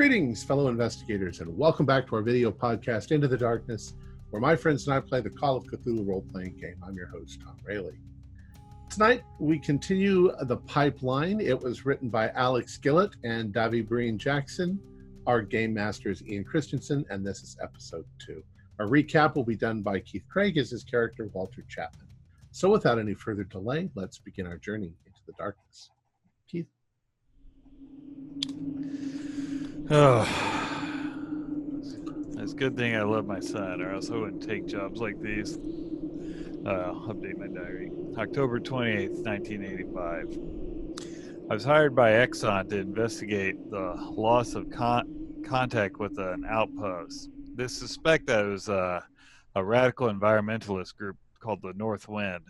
Greetings, fellow investigators, and welcome back to our video podcast, Into the Darkness, where my friends and I play the Call of Cthulhu role-playing game. I'm your host, Tom Rayleigh. Tonight, we continue The Pipeline. It was written by Alex Gillett and Davy Breen Jackson. Our game master is Ian Christensen, and this is episode 2. Our recap will be done by Keith Craig as his character, Walter Chapman. So without any further delay, let's begin our journey into the darkness. Keith? Oh, it's a good thing I love my son, or else I wouldn't take jobs like these. I'll update my diary. October 28th, 1985. I was hired by Exxon to investigate the loss of contact with an outpost. They suspect that it was a radical environmentalist group called the North Wind.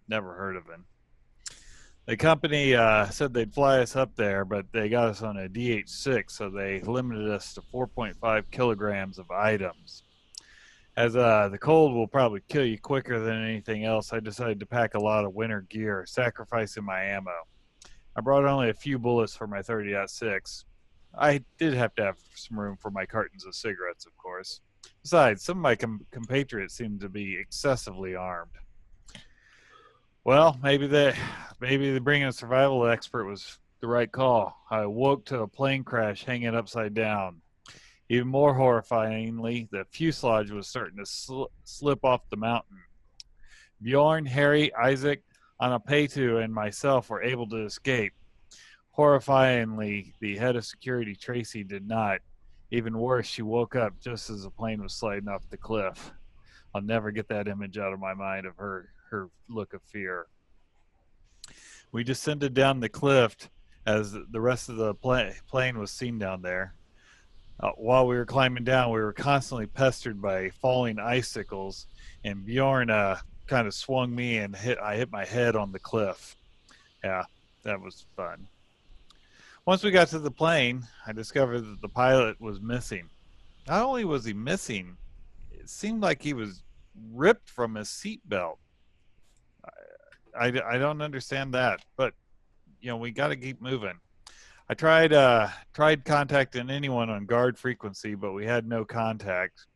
Never heard of him. The company said they'd fly us up there, but they got us on a DH-6, so they limited us to 4.5 kilograms of items. As the cold will probably kill you quicker than anything else, I decided to pack a lot of winter gear, sacrificing my ammo. I brought only a few bullets for my 30-06. I did have to have some room for my cartons of cigarettes, of course. Besides, some of my compatriots seemed to be excessively armed. Well, maybe bringing a survival expert was the right call. I woke to a plane crash hanging upside down. Even more horrifyingly, the fuselage was starting to slip off the mountain. Bjorn, Harry, Isaac, Anapetu, and myself were able to escape. Horrifyingly, the head of security, Tracy, did not. Even worse, she woke up just as the plane was sliding off the cliff. I'll never get that image out of my mind of her look of fear. We descended down the cliff as the rest of the plane was seen down there. While we were climbing down, we were constantly pestered by falling icicles, and Bjorn kind of swung me and I hit my head on the cliff. Yeah, that was fun. Once we got to the plane, I discovered that the pilot was missing. Not only was he missing, it seemed like he was ripped from his seatbelt. I don't understand that, but we got to keep moving. I tried contacting anyone on guard frequency, but we had no contact.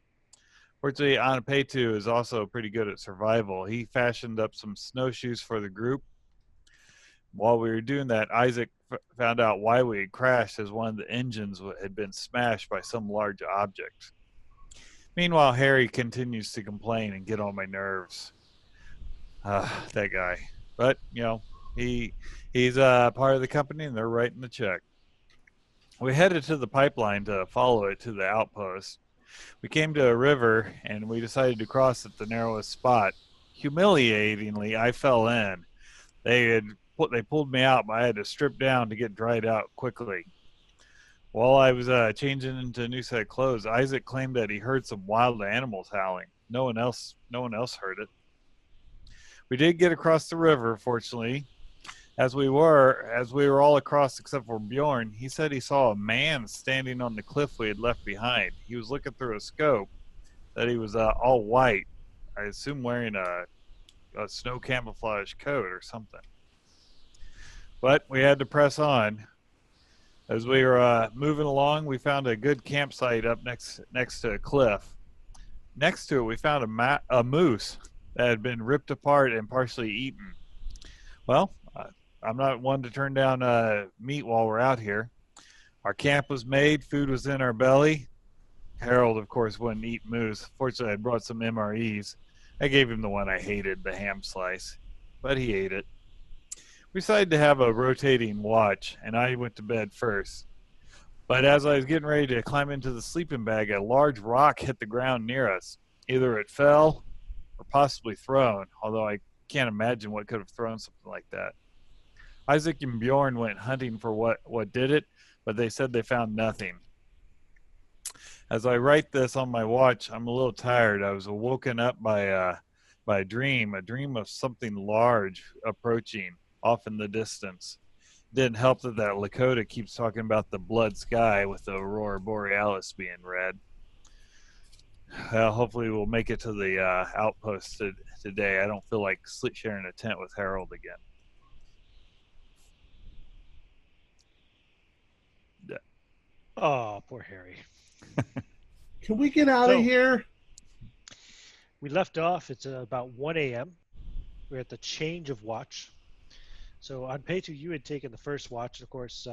Fortunately, Anapetu is also pretty good at survival. He fashioned up some snowshoes for the group. While we were doing that, Isaac found out why we had crashed, as one of the engines had been smashed by some large object. Meanwhile, Harry continues to complain and get on my nerves. That guy. But, he's part of the company, and they're writing the check. We headed to the pipeline to follow it to the outpost. We came to a river, and we decided to cross at the narrowest spot. Humiliatingly, I fell in. They pulled me out, but I had to strip down to get dried out quickly. While I was changing into a new set of clothes, Isaac claimed that he heard some wild animals howling. No one else heard it. We did get across the river, fortunately. As we were all across except for Bjorn, he said he saw a man standing on the cliff we had left behind. He was looking through a scope. That he was all white. I assume wearing a snow camouflage coat or something. But we had to press on. As we were moving along, we found a good campsite up next to a cliff. Next to it, we found a moose that had been ripped apart and partially eaten. Well, I'm not one to turn down meat while we're out here. Our camp was made, food was in our belly. Harold, of course, wouldn't eat moose. Fortunately, I brought some MREs. I gave him the one I hated, the ham slice, but he ate it. We decided to have a rotating watch, and I went to bed first. But as I was getting ready to climb into the sleeping bag, a large rock hit the ground near us. Either it fell or possibly thrown, although I can't imagine what could have thrown something like that. Isaac and Bjorn went hunting for what did it, but they said they found nothing. As I write this on my watch, I'm a little tired. I was woken up by a dream of something large approaching off in the distance. It didn't help that Lakota keeps talking about the blood sky with the aurora borealis being red. Well, hopefully we'll make it to the outpost today. I don't feel like sharing a tent with Harold again. Oh, poor Harry. Can we get out of So here? we left off. It's about 1 a.m. We're at the change of watch. So on Pay 2, you had taken the first watch. Of course,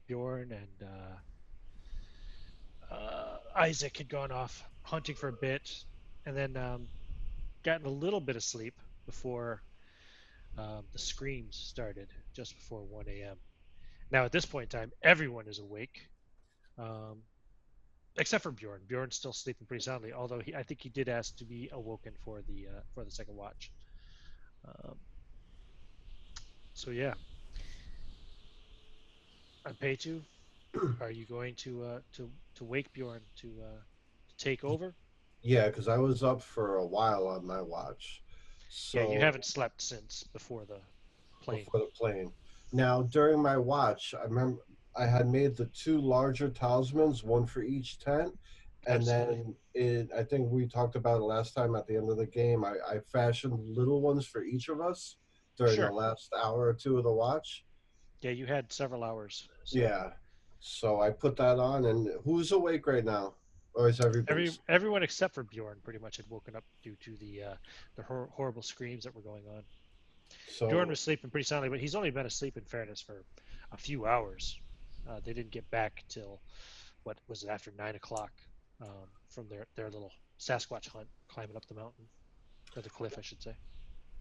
Bjorn and Isaac had gone off hunting for a bit, and then gotten a little bit of sleep before the screams started just before 1 a.m. Now, at this point in time, everyone is awake, um, except for Bjorn. Bjorn's still sleeping pretty soundly, although I think he did ask to be awoken for the second watch. Um, so yeah, on Pay 2, are you going to wake Bjorn to take over? Yeah, because I was up for a while on my watch. Yeah, you So haven't slept since before the plane. before the plane. Now, during my watch, I remember I had made the two larger talismans, one for each tent. And Absolutely. then I think we talked about it last time at the end of the game. I fashioned little ones for each of us during the Sure. last hour or two of the watch. Yeah, you had several hours. So Yeah. So I put that on. And who's awake right now? Or is everybody? everyone except for Bjorn pretty much had woken up due to the horrible screams that were going on. Bjorn So was sleeping pretty soundly, but he's only been asleep in fairness for a few hours. They didn't get back till what was it, after 9 o'clock, from their little Sasquatch hunt climbing up the mountain, or the cliff, I should say.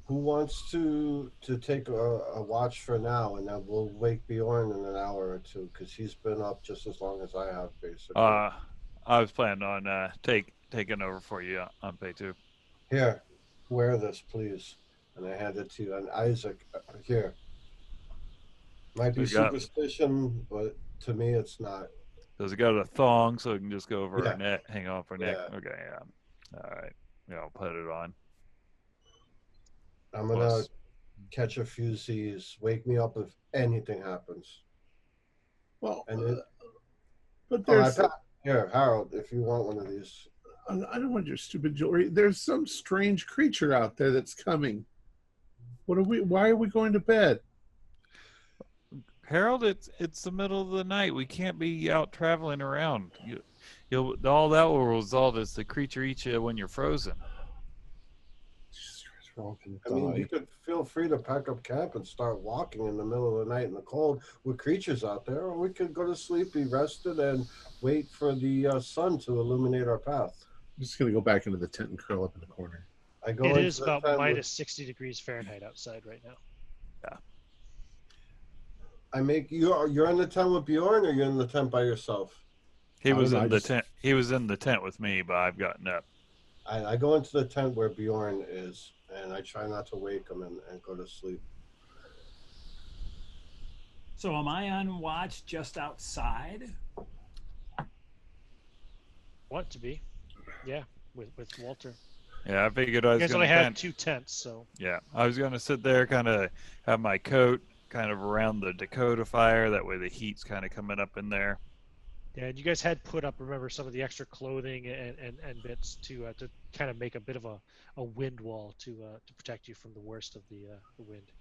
who wants to take a watch for now, and then we'll wake Bjorn in an hour or two because he's been up just as long as I have, basically. I was planning on taking over for you on Pay 2. Here, wear this, please. And I hand it to you. And Isaac, here. Might be We got- superstition, but to me, it's not. Does it got a thong so it can just go over Yeah. her neck, hang off her neck? Yeah. Okay, yeah. All right. Yeah, I'll put it on. I'm gonna Plus, catch a few Z's. Wake me up if anything happens. Well, And it, but oh, there's. here, Harold, if you want one of these. I don't want your stupid jewelry. There's some strange creature out there that's coming. What are we? Why are we going to bed? Harold, it's the middle of the night. We can't be out traveling around. All that will result is the creature eats you when you're frozen. Jesus Christ, we're all I gonna mean, die. you could feel free to pack up camp and start walking in the middle of the night in the cold with creatures out there, or we could go to sleep, be rested, and wait for the sun to illuminate our path. I'm just gonna go back into the tent and curl up in the corner. I go It into is the about tent minus 60 degrees Fahrenheit outside right now. I make you're in the tent with Bjorn, or you're in the tent by yourself. He I was don't know, in I the just- tent. He was in the tent with me, but I've gotten up. I go into the tent where Bjorn is, and I try not to wake him and go to sleep. So am I on watch just outside? Want to be, yeah, with Walter. Yeah, I figured I You was guys going only to had 2 tents, so Yeah, I was going to sit there, kind of have my coat kind of around the Dakota fire. That way, the heat's kind of coming up in there. yeah. And you guys had put up, remember, some of the extra clothing and bits to kind of make a bit of a wind wall to protect you from the worst of the wind.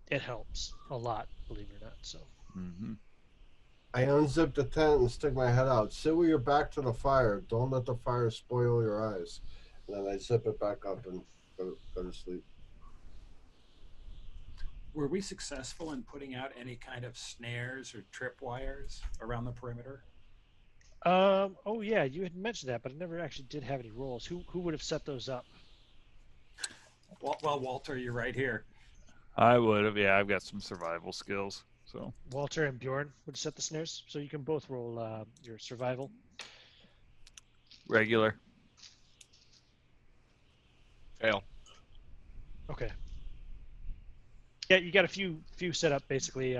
It helps a lot, believe it or not. So Hmm. I unzip the tent and stick my head out. Sit with your back to the fire. Don't let the fire spoil your eyes. And then I zip it back up and go to sleep. Were we successful in putting out any kind of snares or tripwires around the perimeter? oh yeah, you had mentioned that, but I never actually did have any rolls. Who would have set those up? Well, Walter, you're right here. I would have. Yeah, I've got some survival skills. So Walter and Bjorn would set the snares, so you can both roll your survival. regular. Fail. Okay. Yeah, you got a few set up basically.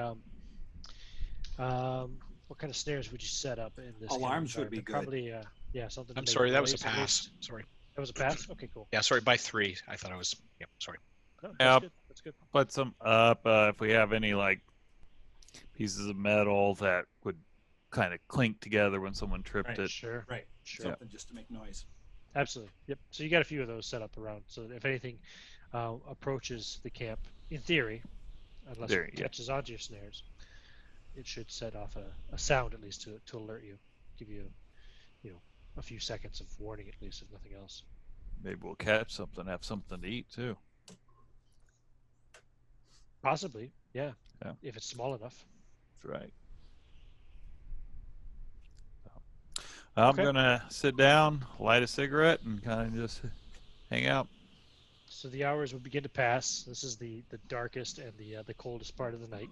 What kind of snares would you set up in this? kind of Alarms would be environment? good. Probably, yeah, something. To I'm make sorry, that was a noise at pass. least. Sorry. That was a pass. Okay, cool. Yeah, sorry, by 3. I thought I was. Yep, sorry. No, that's Yep. good. That's good. Put some up if we have any like pieces of metal that would kind of clink together when someone tripped Right. it. Sure. Right. Sure. Something just to make noise. Absolutely. Yep. So you got a few of those set up around. So if anything approaches the camp, in theory, unless Theory, it yeah. catches onto your snares, it should set off a sound at least to alert you, give you, a few seconds of warning at least, if nothing else. Maybe we'll catch something, have something to eat too. Possibly, yeah. Yeah. If it's small enough. That's right. I'm Okay. gonna sit down, light a cigarette, and kind of just hang out. So the hours will begin to pass. This is the darkest and the coldest part of the night.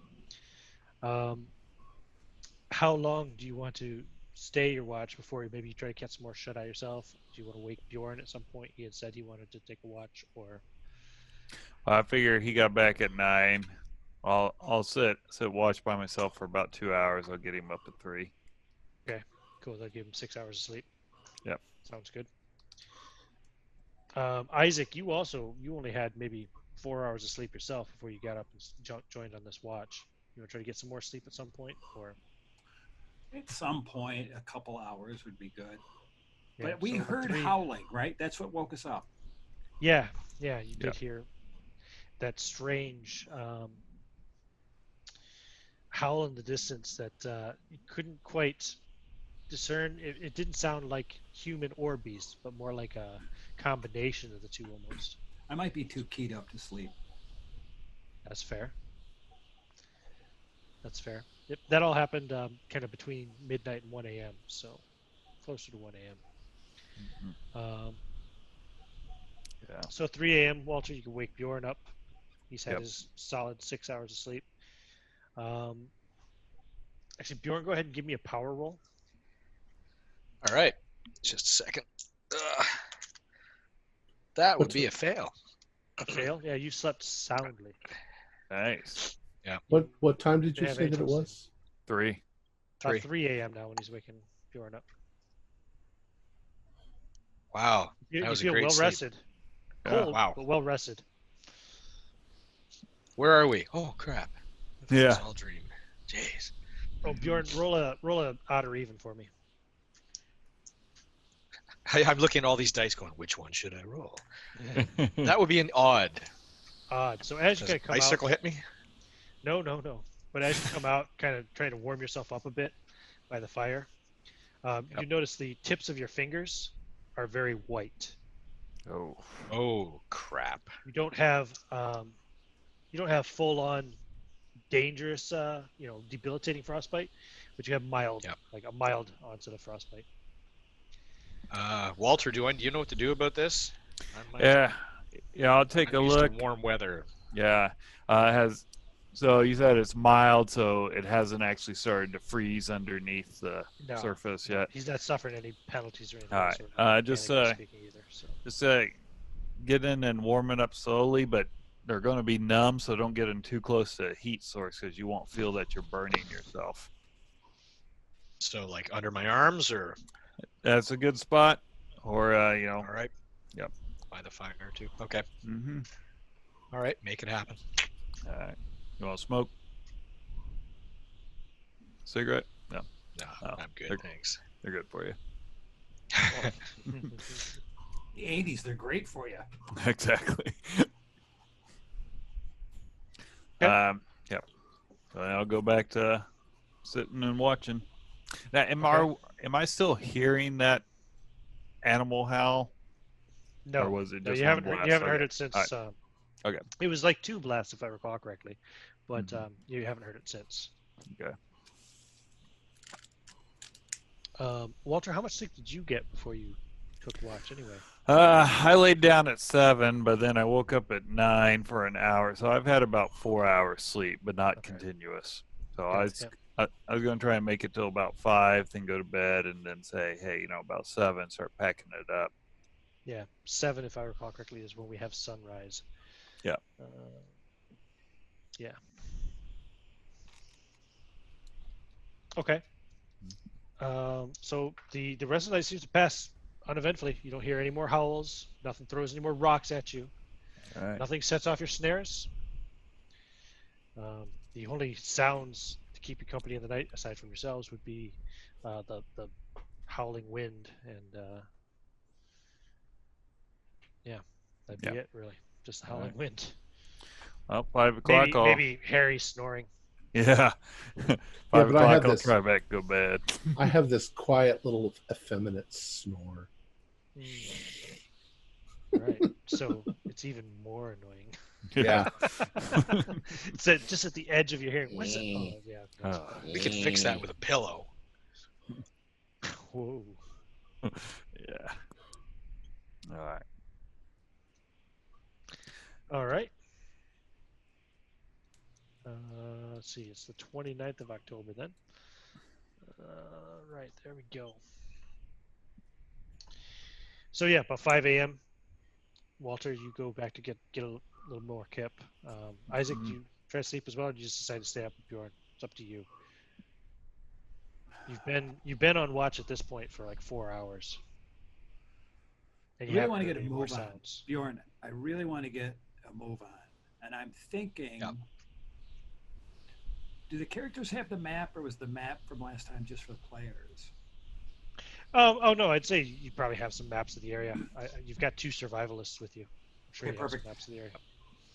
How long do you want to stay your watch before you maybe try to catch some more shut eye yourself? Do you want to wake Bjorn at some point? He had said he wanted to take a watch, or I figure he got back at 9. I'll sit watch by myself for about 2 hours. I'll get him up at 3. cool. That'll give him 6 hours of sleep. Yep. Sounds good. Isaac, you only had maybe 4 hours of sleep yourself before you got up and joined on this watch. You want to try to get some more sleep at some point, or? At some point, a couple hours would be good. Yeah, But we so heard howling, right? That's what woke us up. Yeah, you did hear that strange howl in the distance that you couldn't quite discern. It didn't sound like human or beast, but more like a combination of the two almost. I might be too keyed up to sleep. That's fair. That's fair. Yep, that all happened kind of between midnight and 1 a.m., so closer to 1 a.m. Yeah. So 3 a.m., Walter, you can wake Bjorn up. He's had Yep. his solid 6 hours of sleep. Actually, Bjorn, go ahead and give me a power roll. All right. Just a second. That would be a fail. A fail? Yeah, you slept soundly. Nice. What time did you Yeah, say that it interesting. was? 3. 3 a.m. now when he's waking Bjorn up. Wow. You That was a feel great well sleep. rested. Yeah. Cold, Wow. but well rested. Where are we? Oh, crap. Yeah. It's all dream. Jeez. Oh, Bjorn, roll a odd or even for me. I'm looking at all these dice going, which one should I roll? That would be an odd. Odd. So as you Does kind of come out, icicle hit me? no. But as you come out, kind of trying to warm yourself up a bit by the fire, you notice the tips of your fingers are very white. Oh. Oh, crap. You don't have full on dangerous, debilitating frostbite, but you have mild, Yep. like a mild onset of frostbite. Walter, do you know what to do about this? Yeah. I'll take I'm a used to look. warm weather. Yeah. It has. So you said it's mild, so it hasn't actually started to freeze underneath the No, surface no, yet. he's not suffering any penalties or anything. All of right. that sort, Just, mechanically speaking either. So. Just get in and warm it up slowly, but they're going to be numb, so don't get in too close to a heat source because you won't feel that you're burning yourself. So, like under my arms, or That's a good spot. Or all right. Yep. By the fire too. Okay. Mm-hmm. All right. Make it happen. All right. You want to smoke? Cigarette? No, No, Oh, I'm good. they're- Thanks. they're good for you. The 80s, they're great for you. Exactly. Okay. Yep. So I'll go back to sitting and watching. Now, am I still hearing that animal howl? No, Or was it no, just you one haven't blast? you haven't heard Okay. it since. All right. Okay. It was like 2 blasts if I recall correctly, but Mhm. you haven't heard it since. Okay. Walter, how much sleep did you get before you took watch anyway? I laid down at 7, but then I woke up at 9 for an hour. So I've had about 4 hours sleep, but not Okay. continuous. So Got it, I was going to try and make it till about 5, then go to bed, and then say, hey, about 7, start packing it up. Yeah, 7 if I recall correctly is when we have sunrise. Yeah. Yeah. Okay. So the rest of the night seems to pass uneventfully. You don't hear any more howls. Nothing throws any more rocks at you. All right. Nothing sets off your snares. The only sounds to keep you company in the night, aside from yourselves, would be the howling wind and that'd be it really. Just the howling wind. Well, 5 o'clock. Maybe Harry snoring. Yeah. Yeah, 5 but I have o'clock, I'll this. try back to go bed. I have this quiet little effeminate snore. Right. So it's even more annoying. Yeah. It's just at the edge of your hearing. What's it? Oh, yeah. That's We could fix that with a pillow. Whoa. Yeah. All right. All right. Let's see. It's the 29th of October then. Right. There we go. So yeah, about 5 a.m. Walter, you go back to get a little more kip. Isaac, do you try to sleep as well, or do you just decide to stay up with Bjorn? It's up to you. You've been on watch at this point for like 4 hours. And I you really haven't want to heard get a any more move on. sounds. Bjorn, I really want to get a move on. And I'm thinking, do the characters have the map, or was the map from last time just for the players? Oh no, I'd say you probably have some maps of the area. You've got 2 survivalists with you. I'm sure Okay, you have some perfect. maps of the area.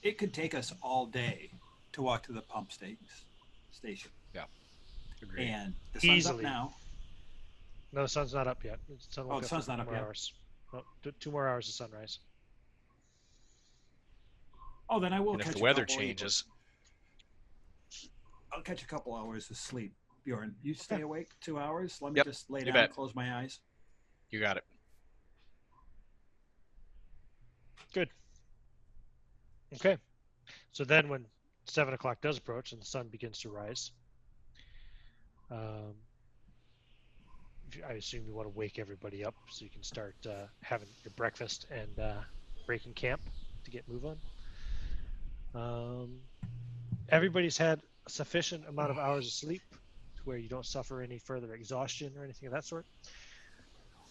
It could take us all day to walk to the pump station. Agreed. And the sun's Easily. up now. No, the sun's not up yet. The sun won't The be sun's for not 2 up more yet. hours. No, 2 more hours of sunrise. Oh, then I will And catch if the a weather couple changes, I'll catch a couple hours of sleep. Bjorn, you stay awake 2 hours? Let me Yep, just lay you down, bet. close my eyes. you got it. Good. Okay. So then when 7 o'clock does approach and the sun begins to rise, I assume you want to wake everybody up so you can start having your breakfast and breaking camp to get move on. Everybody's had a sufficient amount of hours of sleep to where you don't suffer any further exhaustion or anything of that sort.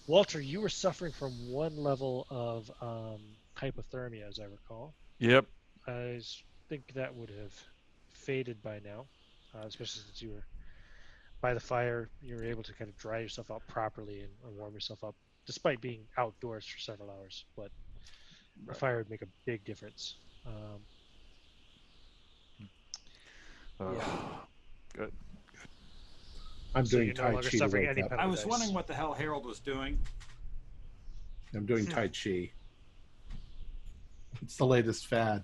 Walter, you were suffering from 1 level of hypothermia, as I recall. Yep. I think that would have faded by now, especially since you were by the fire. You were able to kind of dry yourself out properly and warm yourself up, despite being outdoors for several hours. But the fire would make a big difference. Yeah. Good. I'm So doing you're no Tai longer Chi to suffering wake any up. I was paradise. wondering what the hell Harold was doing. I'm doing Tai Chi. It's the latest fad.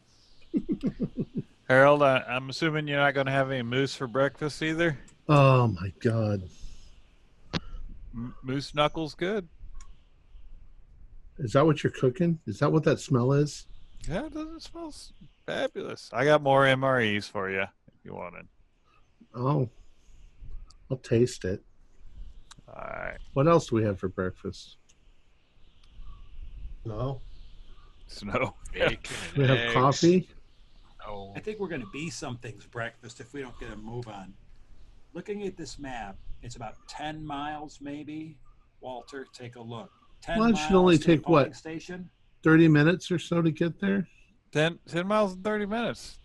Harold, I'm assuming you're not going to have any moose for breakfast either? Oh my god. Moose knuckles good. Is that what you're cooking? Is that what that smell is? Yeah, it doesn't smell fabulous. I got more MREs for you if you wanted. Oh. I'll taste it. All right. What else do we have for breakfast? No. Snow. Bacon We and have eggs. coffee. No. I think we're going to be something's breakfast if we don't get a move on. Looking at this map, it's about 10 miles maybe. Walter, take a look. 10 Well, it miles should only to the take, what? pumping station. 30 minutes or so to get there? 10 miles in 30 minutes.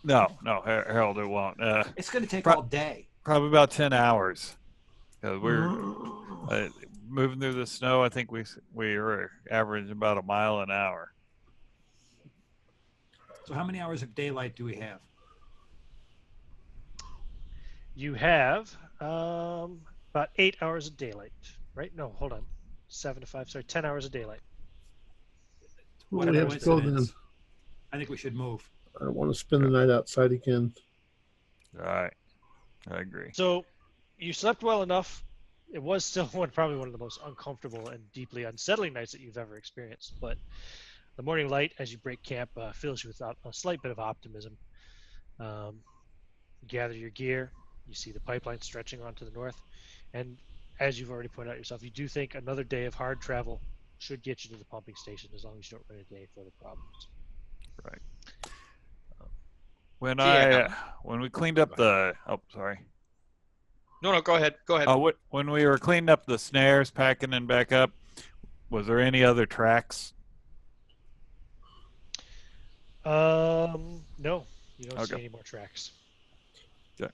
No, Harold, it won't. It's going to take all day. Probably about 10 hours. We're moving through the snow. I think we were averaging about a mile an hour. So how many hours of daylight do we have? You have about 8 hours of daylight, right? No, hold on. 7 to 5. Sorry, 10 hours of daylight. What we a have to go then. coincidence. I think we should move. I don't want to spend the night outside again. All right. I agree. So you slept well enough. It was still probably one of the most uncomfortable and deeply unsettling nights that you've ever experienced. But the morning light as you break camp fills you with a slight bit of optimism. You gather your gear. You see the pipeline stretching onto the north. And as you've already pointed out yourself, you do think another day of hard travel should get you to the pumping station as long as you don't run into any further problems. Right. When Yeah. when we cleaned up the sorry. No, go ahead. Go ahead. When we were cleaning up the snares, packing and back up, was there any other tracks? No, you don't see any more tracks. Okay.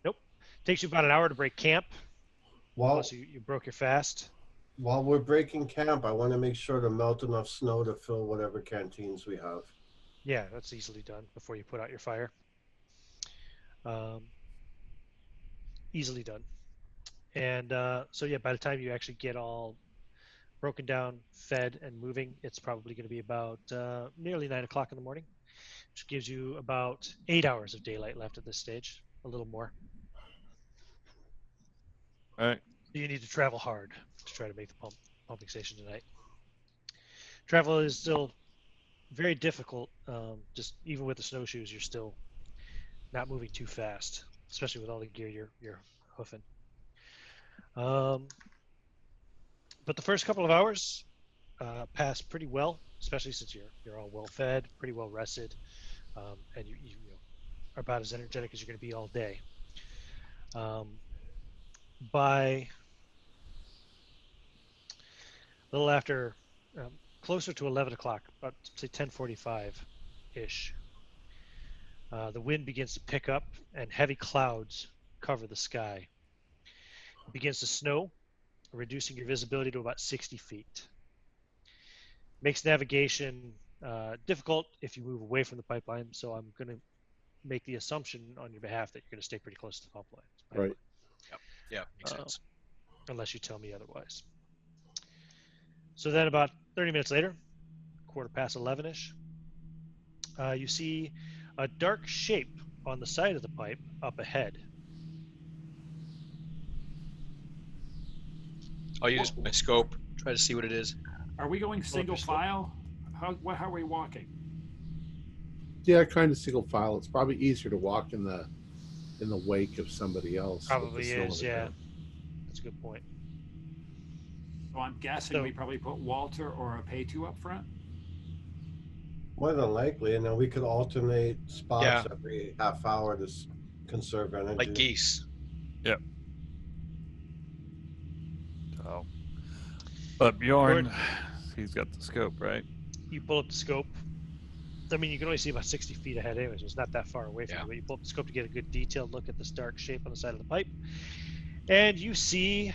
Nope. Takes you about an hour to break camp. While, Plus you broke your fast. while we're breaking camp, I want to make sure to melt enough snow to fill whatever canteens we have. Yeah, that's easily done before you put out your fire. Easily done. And so yeah, by the time you actually get all broken down, fed, and moving, it's probably going to be about nearly 9 o'clock in the morning, which gives you about 8 hours of daylight left at this stage, a little more. All right. You need to travel hard to try to make the pumping station tonight. Travel is still very difficult. Just even with the snowshoes, you're still not moving too fast, especially with all the gear you're hoofing. But the first couple of hours pass pretty well, especially since you're all well fed, pretty well rested, and you are about as energetic as you're going to be all day. By a little after, closer to 11 o'clock, about say 10:45-ish, the wind begins to pick up and heavy clouds cover the sky. It begins to snow, reducing your visibility to about 60 feet. Makes navigation difficult if you move away from the pipeline, so I'm going to make the assumption on your behalf that you're going to stay pretty close to the pipeline. Right. Yeah, makes sense. Unless you tell me otherwise. So then about 30 minutes later, 11:15-ish, you see a dark shape on the side of the pipe up ahead. I'll use my scope, try to see what it is. Are we going single file? How are we walking? Yeah, kind of single file. It's probably easier to walk in the wake of somebody else. Probably is, yeah. That's a good point. So I'm guessing we probably put Walter or a Pay-2 up front. More than likely, and then we could alternate spots every half hour to conserve energy. Like geese. Yep. So, but Bjorn, he's got the scope, right? You pull up the scope. I mean, you can only see about 60 feet ahead anyway, so it's not that far away from you. But you pull up the scope to get a good detailed look at this dark shape on the side of the pipe. And you see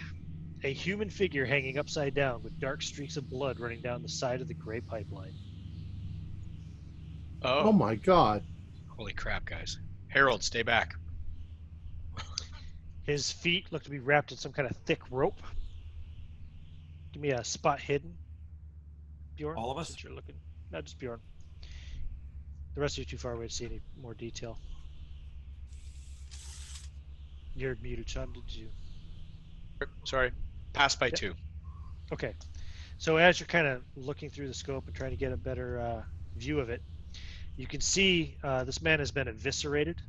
a human figure hanging upside down with dark streaks of blood running down the side of the gray pipeline. Oh my God. Holy crap, guys. Harold, stay back. His feet look to be wrapped in some kind of thick rope. Give me a spot hidden, Bjorn. All of us? Since you're looking. Not just Bjorn. The rest of you are too far away to see any more detail. You're muted, Sean. Did you? Sorry. Pass by 2. Okay. So as you're kind of looking through the scope and trying to get a better view of it, you can see this man has been eviscerated,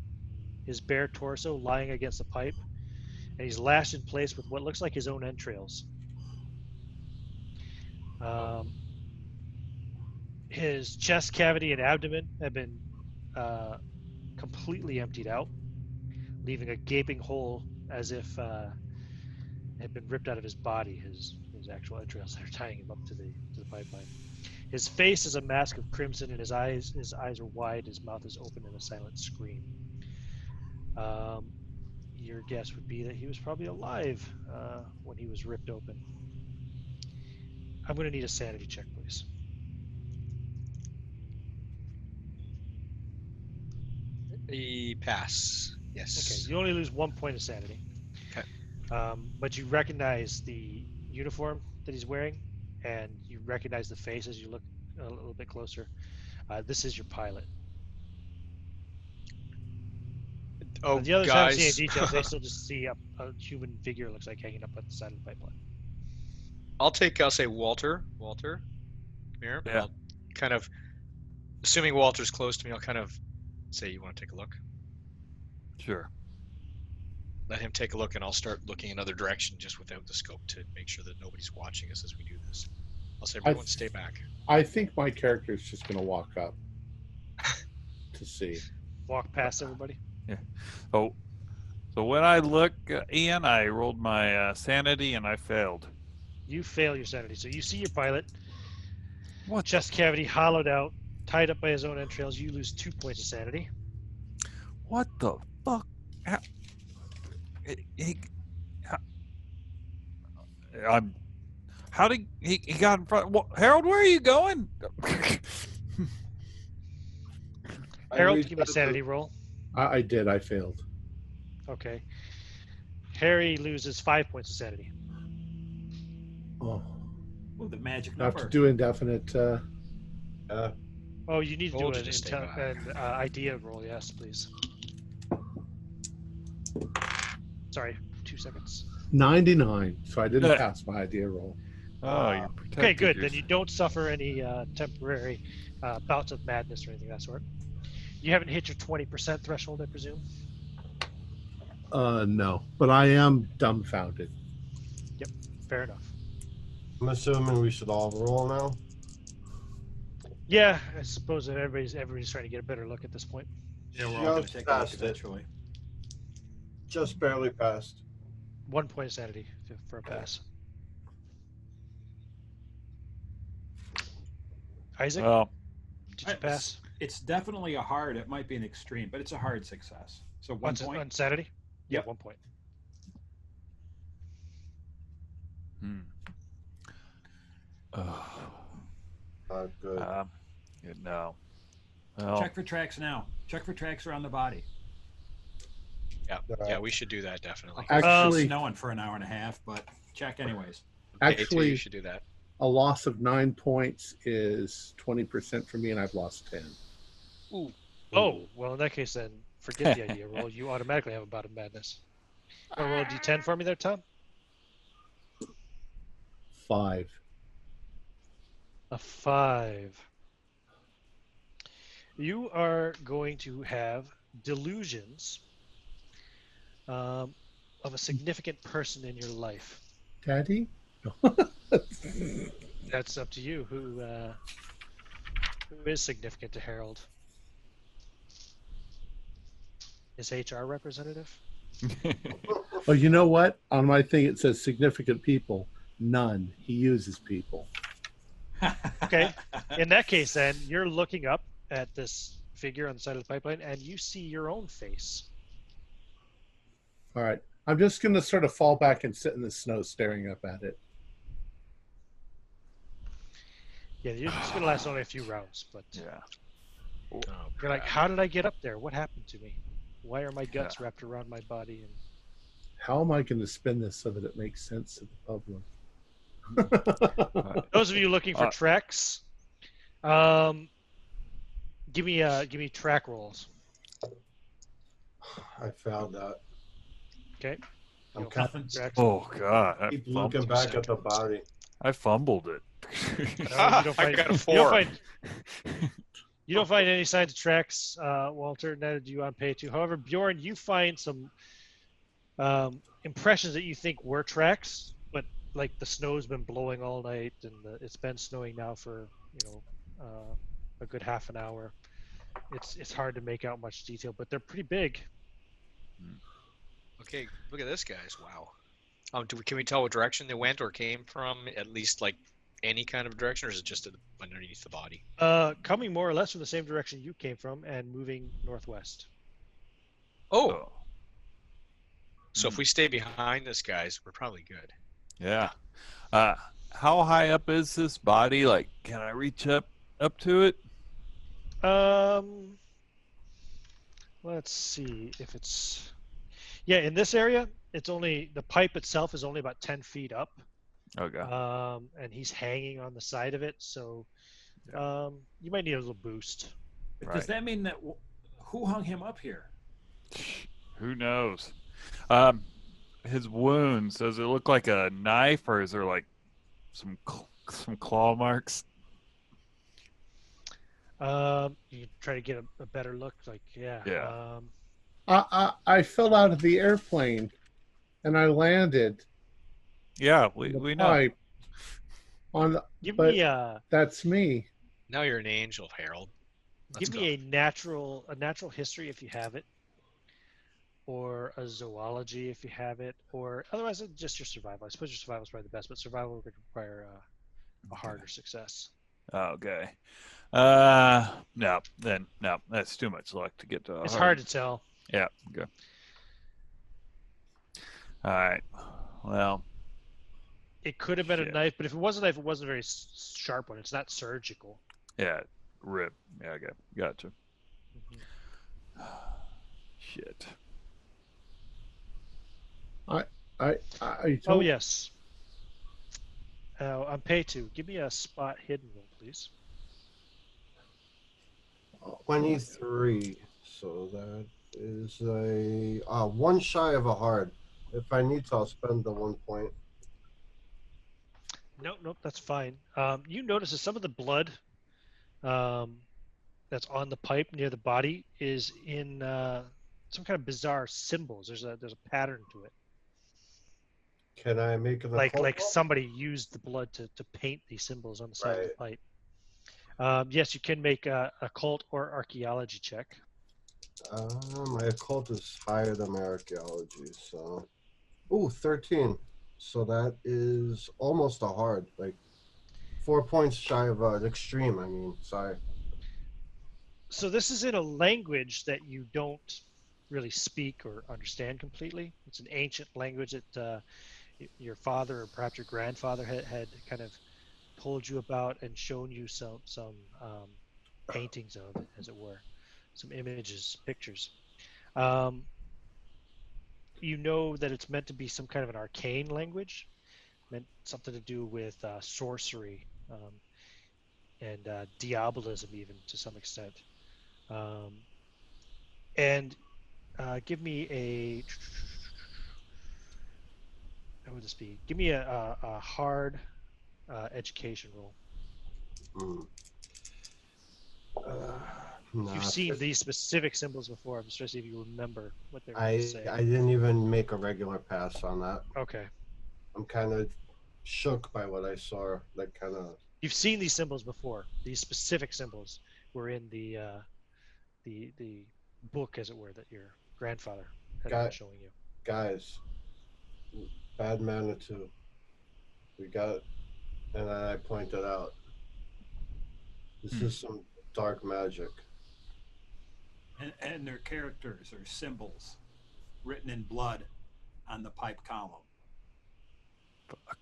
his bare torso lying against the pipe, and he's lashed in place with what looks like his own entrails. His chest cavity and abdomen have been completely emptied out, leaving a gaping hole as if it had been ripped out of his body, his actual entrails that are tying him up to the pipeline. His face is a mask of crimson, and his eyes are wide, his mouth is open in a silent scream. Your guess would be that he was probably alive when he was ripped open. I'm going to need a sanity check, please. Pass. Yes. Okay, you only lose 1 point of sanity. Okay. But you recognize the uniform that he's wearing, and you recognize the face as you look a little bit closer. This is your pilot. Oh, the others guys. haven't seen any details. They still just see a human figure, looks like, hanging up at the side of the pipeline. I'll say Walter. Walter, come here. Yeah. I'll kind of, assuming Walter's close to me, I'll kind of say, you want to take a look? Sure. Let him take a look, and I'll start looking another direction just without the scope to make sure that nobody's watching us as we do this. I'll say, everyone stay back. I think my character is just going to walk up to see. Walk past everybody. Yeah. So when I look, Ian, I rolled my sanity and I failed. You fail your sanity. So you see your pilot. What? Chest cavity hollowed out, tied up by his own entrails. You lose 2 points of sanity. What the fuck? How did he got in front? Harold, where are you going? Harold, give me a sanity roll. I did. I failed. Okay. Harry loses 5 points of sanity. Oh, Oh, the magic I have number. to do indefinite. Oh, you need to do Told you an, to stay back. idea roll. Yes, please. Sorry, 2 seconds. 99. So I didn't Yeah. pass my idea roll. Oh, you protected Okay, good. Then yourself. you don't suffer any temporary bouts of madness or anything of that sort. You haven't hit your 20% threshold, I presume? No, but I am dumbfounded. Yep, fair enough. I'm assuming we should all roll now. Yeah, I suppose that everybody's trying to get a better look at this point. Yeah, we're all going to Just take a look passed it. eventually. Just barely passed. 1 point of sanity for a pass. Isaac, Well, did you pass? It's definitely a hard. It might be an extreme, but it's a hard success. So one On point. sanity? Yeah, Yep. 1 point. oh, Good. no. Well, Check for tracks now. Check for tracks around the body. Yeah, we should do that definitely. Actually, It's snowing for an hour and a half, but check anyways. Okay, too, actually, you should do that. a loss of 9 points is 20% for me, and I've lost 10. Oh, well, in that case, then forget the idea roll. You automatically have a bout of madness. Want to roll a d10 for me there, Tom? 5. A 5. You are going to have delusions of a significant person in your life. Daddy? That's up to you. Who is significant to Harold? His HR representative? Oh, you know what? On my thing, it says significant people. None. He uses people. Okay. In that case, then, you're looking up at this figure on the side of the pipeline, and you see your own face. All right. I'm just going to sort of fall back and sit in the snow staring up at it. Yeah, you're just going to last only a few rounds, but yeah. Oh, you're like, crap. how did I get up there? What happened to me? Why are my guts wrapped around my body? And How am I going to spin this so that it makes sense to the public? those of you looking for tracks, give me track rolls. I found that. Okay. I'm You'll kind find tracks. Oh God! I keep fumbled, looking back at the body. I fumbled it. No, you don't I got a You 4. don't find, you don't find any signs of tracks, Walter. Neither do you on pay 2. However, Bjorn, you find some impressions that you think were tracks, but like the snow's been blowing all night, and it's been snowing now for a good half an hour. It's hard to make out much detail, but they're pretty big. Okay, look at this, guys. Wow. Can we tell what direction they went or came from? At least like any kind of direction, or is it just underneath the body? Coming more or less from the same direction you came from and moving northwest. Oh. So if we stay behind this, guys, we're probably good. Yeah. How high up is this body? Like, can I reach up to it? Let's see if it's. Yeah, in this area, it's only the pipe itself is only about 10 feet up. Okay. And he's hanging on the side of it, so you might need a little boost. But does that mean that who hung him up here? Who knows? His wounds, does it look like a knife, or is there like some claw marks? You can try to get a better look. Like, Yeah. I fell out of the airplane, and I landed. Yeah, we know. Pipe on the, give but me a that's me. Now you're an angel, Harold. Let's give me a natural history if you have it, or a zoology if you have it, or otherwise just your survival. I suppose your survival is probably the best, but survival would require a harder success. Okay. No, that's too much luck to get to. It's hard to tell. Yeah. Okay. All right. Well, it could have been a shit. knife, but if it was a knife, it wasn't a very sharp one. It's not surgical. Yeah. Rip. Yeah. Okay. Gotcha. Shit. I Oh don't. yes. On pay 2, give me a spot hidden roll, please. 23. So that is a one shy of a hard. If I need to, I'll spend the 1 point. Nope, that's fine. You notice that some of the blood that's on the pipe near the body is in some kind of bizarre symbols. There's a pattern to it. Can I make an Like occult roll? somebody used the blood to paint these symbols on the side of the Right. pipe. Yes, you can make a occult or archaeology check. My occult is higher than my archaeology, so. Ooh, 13. So that is almost a hard, like 4 points shy of an extreme. I mean, sorry. So this is in a language that you don't really speak or understand completely. It's an ancient language that your father or perhaps your grandfather had kind of told you about and shown you some paintings of, as it were, some images, pictures. You know that it's meant to be some kind of an arcane language, meant something to do with sorcery and diabolism, even to some extent. And give me a. What would this be? Give me a hard education roll. Mm. Nah, You've seen these specific symbols before. I'm just trying to see if you remember what they were I saying. didn't even make a regular pass on that. Okay. I'm kind of shook by what I saw. Like kind of. You've seen these symbols before. These specific symbols were in the book, as it were, that your grandfather had been showing you. Guys, bad Manitou. We got, and I pointed out. This is some dark magic. And their characters or symbols written in blood on the pipe column. Fuck.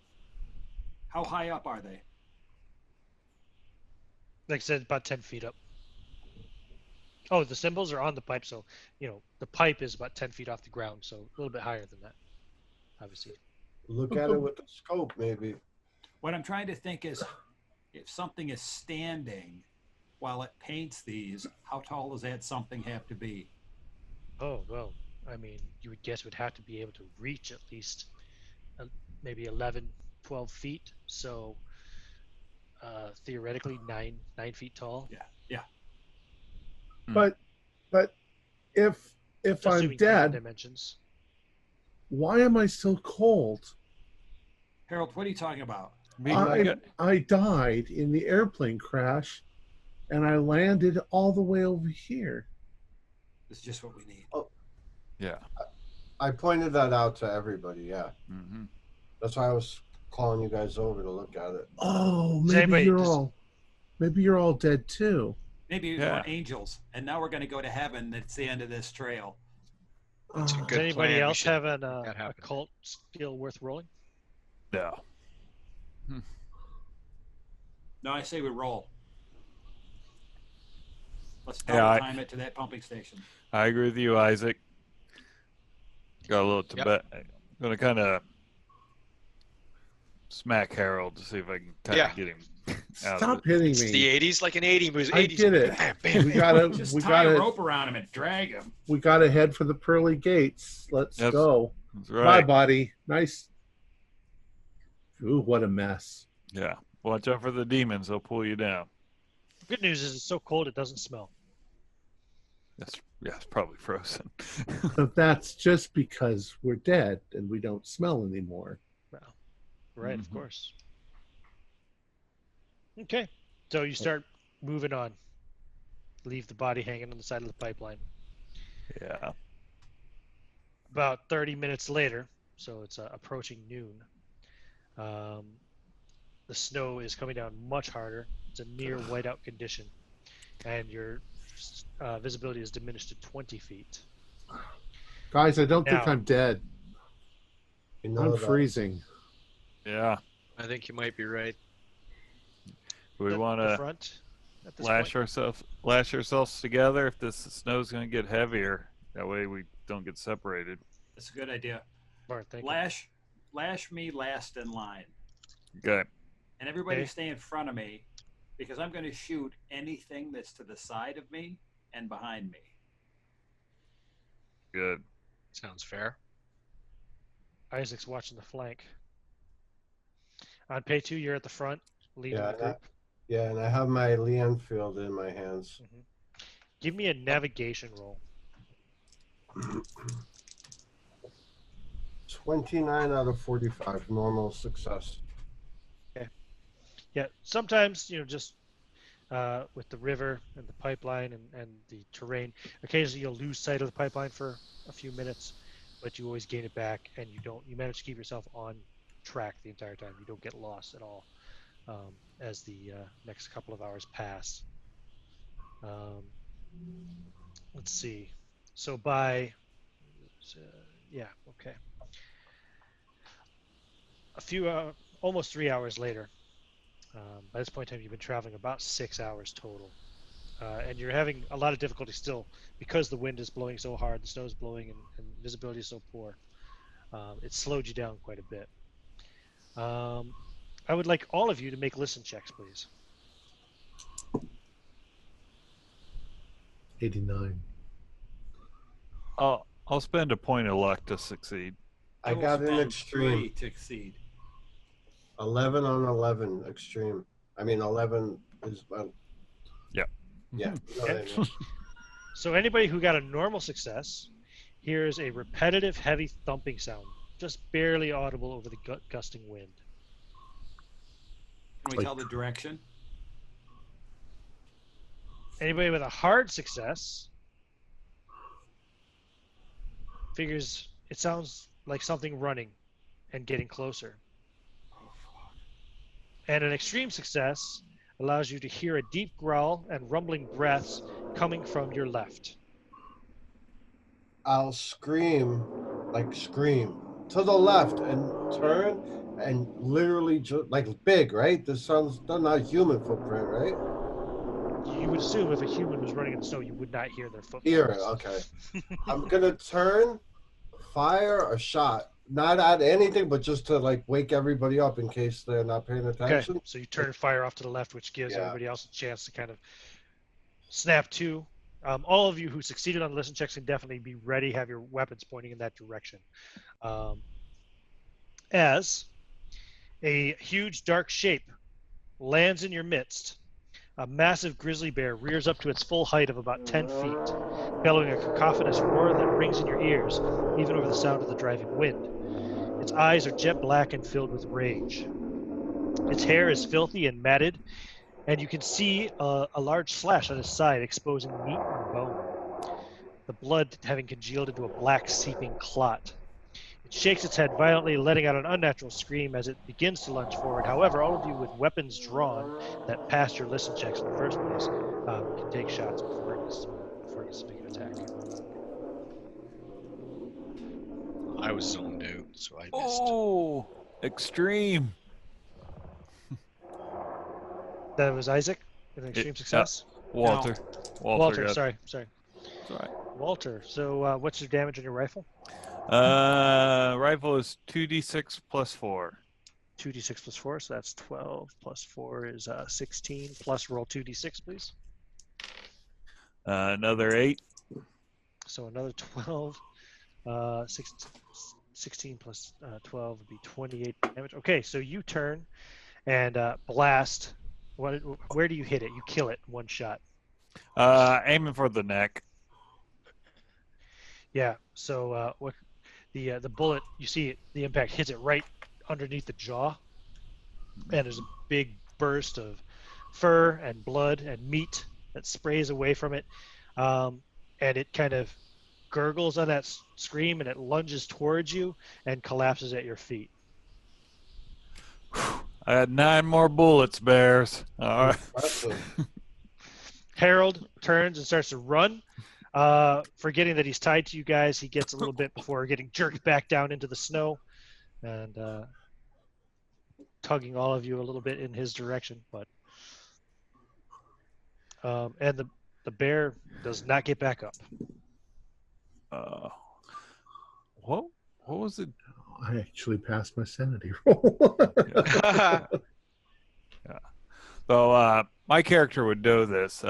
How high up are they? Like I said, about 10 feet up. Oh, the symbols are on the pipe, so the pipe is about 10 feet off the ground, so a little bit higher than that, obviously. Look at it with the scope, maybe. What I'm trying to think is, if something is standing while it paints these, how tall does that something have to be? Oh, well, I mean, you would guess it would have to be able to reach at least maybe 11, 12 feet. So theoretically, 9 feet tall. Yeah. But if I'm Assuming dead, dimensions. why am I still cold? Harold, what are you talking about? I died in the airplane crash, and I landed all the way over here. This is just what we need. Oh, Yeah. I pointed that out to everybody. Yeah, Mm-hmm. that's why I was calling you guys over to look at it. Oh, Does maybe anybody you're all dead too. Maybe we're angels, and now we're going to go to heaven. That's the end of this trail. That's a Oh. good Does anybody plan. We else should have an make that happen. occult skill worth rolling? No. No, I say we roll. Let's time it to that pumping station. I agree with you, Isaac. Got a little Tibet. I'm gonna kind of smack Harold to see if I can kind of get him out Stop of it. hitting It's me. the 80s, like an 80s movie. I get it. Bam, bam, We bam. Just we tie a gotta rope around him and drag him. we gotta head for the pearly gates. Let's That's- go. That's Bye, right. buddy. Nice. Ooh, what a mess. Yeah. Watch out for the demons. They'll pull you down. Good news is it's so cold it doesn't smell. It's probably frozen. But that's just because we're dead and we don't smell anymore. Well, right, of Mhm. course. Okay, so you start moving on. Leave the body hanging on the side of the pipeline. Yeah. About 30 minutes later, so it's approaching noon, the snow is coming down much harder. It's a near whiteout condition, and your visibility is diminished to 20 feet. Guys, I don't think Now- I'm dead. You know I'm that. freezing. Yeah. I think you might be right. We The want to front at this lash point. ourselves together if this snow's going to get heavier. That way we don't get separated. That's a good idea. Bart, thank you. Lash me last in line. Okay. And everybody Okay. stay in front of me because I'm going to shoot anything that's to the side of me and behind me. Good. Sounds fair. Isaac's watching the flank. On pay 2, you're at the front, leading Yeah, the group. and I have my Lee Enfield in my hands. Give me a navigation roll. 29 out of 45, normal success. Yeah, sometimes, just with the river and the pipeline and the terrain, occasionally you'll lose sight of the pipeline for a few minutes, but you always gain it back, and you manage to keep yourself on track the entire time. You don't get lost at all as the next couple of hours pass. Let's see. So by, okay. A few, almost 3 hours later, by this point in time, you've been traveling about 6 hours total. And you're having a lot of difficulty still because the wind is blowing so hard, the snow is blowing, and visibility is so poor. It slowed you down quite a bit. I would like all of you to make listen checks, please. 89. I'll spend a point of luck to succeed. I will got an spend extreme. 3 to exceed. 11 on 11 extreme. I mean, 11 is Yeah. Yeah. Okay. So anybody who got a normal success hears a repetitive, heavy thumping sound, just barely audible over the gusting wind. Can we tell the direction? Anybody with a hard success figures it sounds like something running and getting closer. And an extreme success allows you to hear a deep growl and rumbling breaths coming from your left. I'll scream to the left and turn and literally like big, right? This sounds not human footprint, right? You would assume if a human was running in the snow, you would not hear their footfalls. Hear it, okay. I'm gonna turn, fire a shot, not at anything, but just to like wake everybody up in case they're not paying attention. Okay, so you turn fire off to the left, which gives Yeah. everybody else a chance to kind of snap to. All of you who succeeded on the listen checks can definitely be ready, have your weapons pointing in that direction. As a huge dark shape lands in your midst, a massive grizzly bear rears up to its full height of about 10 feet, bellowing a cacophonous roar that rings in your ears, even over the sound of the driving wind. Its eyes are jet black and filled with rage. Its hair is filthy and matted, and you can see a large slash on its side exposing meat and bone, the blood having congealed into a black seeping clot. It shakes its head violently, letting out an unnatural scream as it begins to lunge forward. However, all of you with weapons drawn that passed your listen checks in the first place can take shots before it gets to make an attack. I was zoned out, so I missed. Oh, extreme. That was Isaac with an extreme success? Walter. Walter, got sorry. it. It's all right. Walter, so what's your damage on your rifle? Rifle is 2d6 plus 4. 2d6 plus 4, so that's 12 plus 4 is 16, plus roll 2d6, please. Another 8. So another 12. 16 plus 12 would be 28 damage. Okay, so you turn and blast. Where do you hit it? You kill it in one shot. Aiming for the neck. Yeah. So what the bullet, you see it, the impact hits it right underneath the jaw, and there's a big burst of fur and blood and meat that sprays away from it, and it kind of gurgles on that scream, and it lunges towards you and collapses at your feet. I had 9 more bullets, Bears. All right. Harold turns and starts to run. Forgetting that he's tied to you guys, he gets a little bit before getting jerked back down into the snow and tugging all of you a little bit in his direction. But and the bear does not get back up. What was it? I actually passed my sanity roll. Yeah. So my character would know this.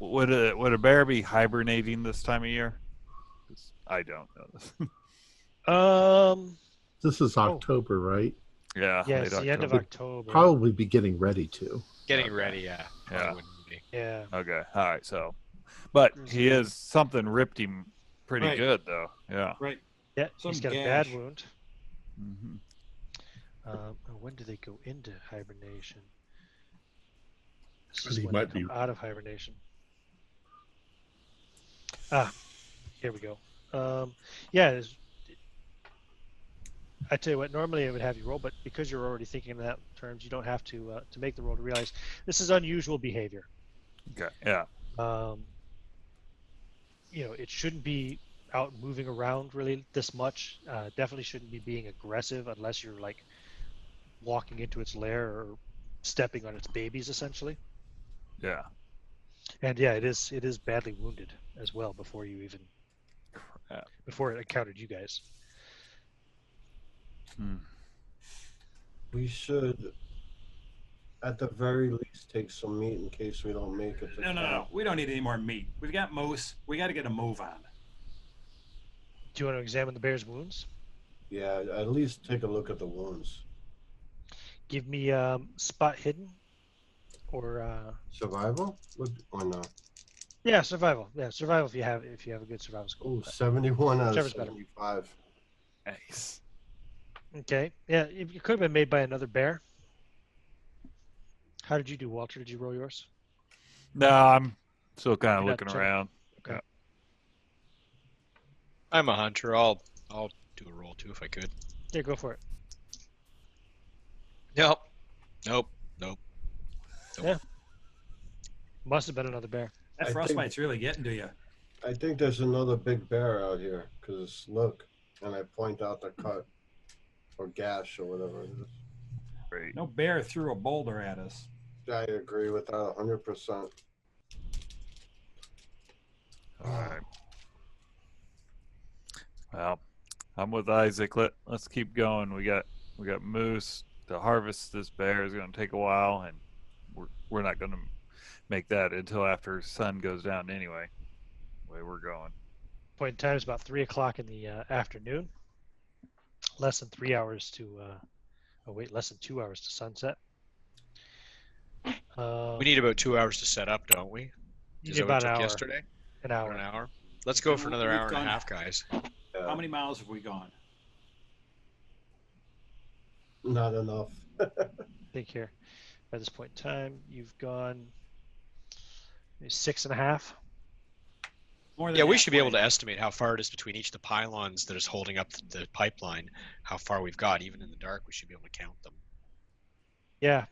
Would a bear be hibernating this time of year? 'Cause I don't know this. This is October, right? Yeah, yeah, late it's the end of October. October. Probably be getting ready to. Getting Okay. ready, yeah. Yeah. Probably wouldn't be. Yeah. Okay, all right. So, but he is something ripped him pretty Right. good though. Yeah. Right. Yeah, Some he's got a gash. bad wound. Hmm. When do they go into hibernation? This I is think when he they might be- come out of hibernation. Here we go. I tell you what, normally I would have you roll, but because you're already thinking in that terms, you don't have to make the roll to realize this is unusual behavior. Okay. Yeah. It shouldn't be out moving around really this much. Definitely shouldn't be being aggressive unless you're like walking into its lair or stepping on its babies, essentially. Yeah. And yeah, it is badly wounded as well before it encountered you guys. Hmm. We should, at the very least, take some meat in case we don't make it. No. We don't need any more meat. We've got moose. We got to get a move on. Do you want to examine the bear's wounds? Yeah, at least take a look at the wounds. Give me spot hidden or Survival? Or no? yeah, survival. Yeah, survival if you have a good survival score. Oh, 71 out of Whichever's better. 75. Nice. Okay. Yeah, it could have been made by another bear. How did you do, Walter? Did you roll yours? No, I'm still kind of You're not looking checking. around. Okay. I'm a hunter. I'll do a roll too if I could. Yeah, go for it. Nope. Must have been another bear. That I frostbite's really getting to you. I think there's another big bear out here, because look, and I point out the cut, or gash, or whatever it is. Great. No bear threw a boulder at us. I agree with that 100%. All right. Well, I'm with Isaac. Let's keep going. We got moose to harvest. This bear is going to take a while, and we're not going to make that until after sun goes down anyway. The way we're going. Point in time is about 3 o'clock in the afternoon. Less than 3 hours to less than 2 hours to sunset. We need about 2 hours to set up, don't we? You Is need that what about it an took hour. yesterday? An About hour. an hour. Let's go for another We've hour and gone- a half, guys. How many miles have we gone? Not enough. Think here. By this point in time, you've gone maybe 6.5. More than Yeah, we should be able to halfway. estimate how far it is between each of the pylons that is holding up the pipeline, how far we've got. Even in the dark, we should be able to count them. Yeah,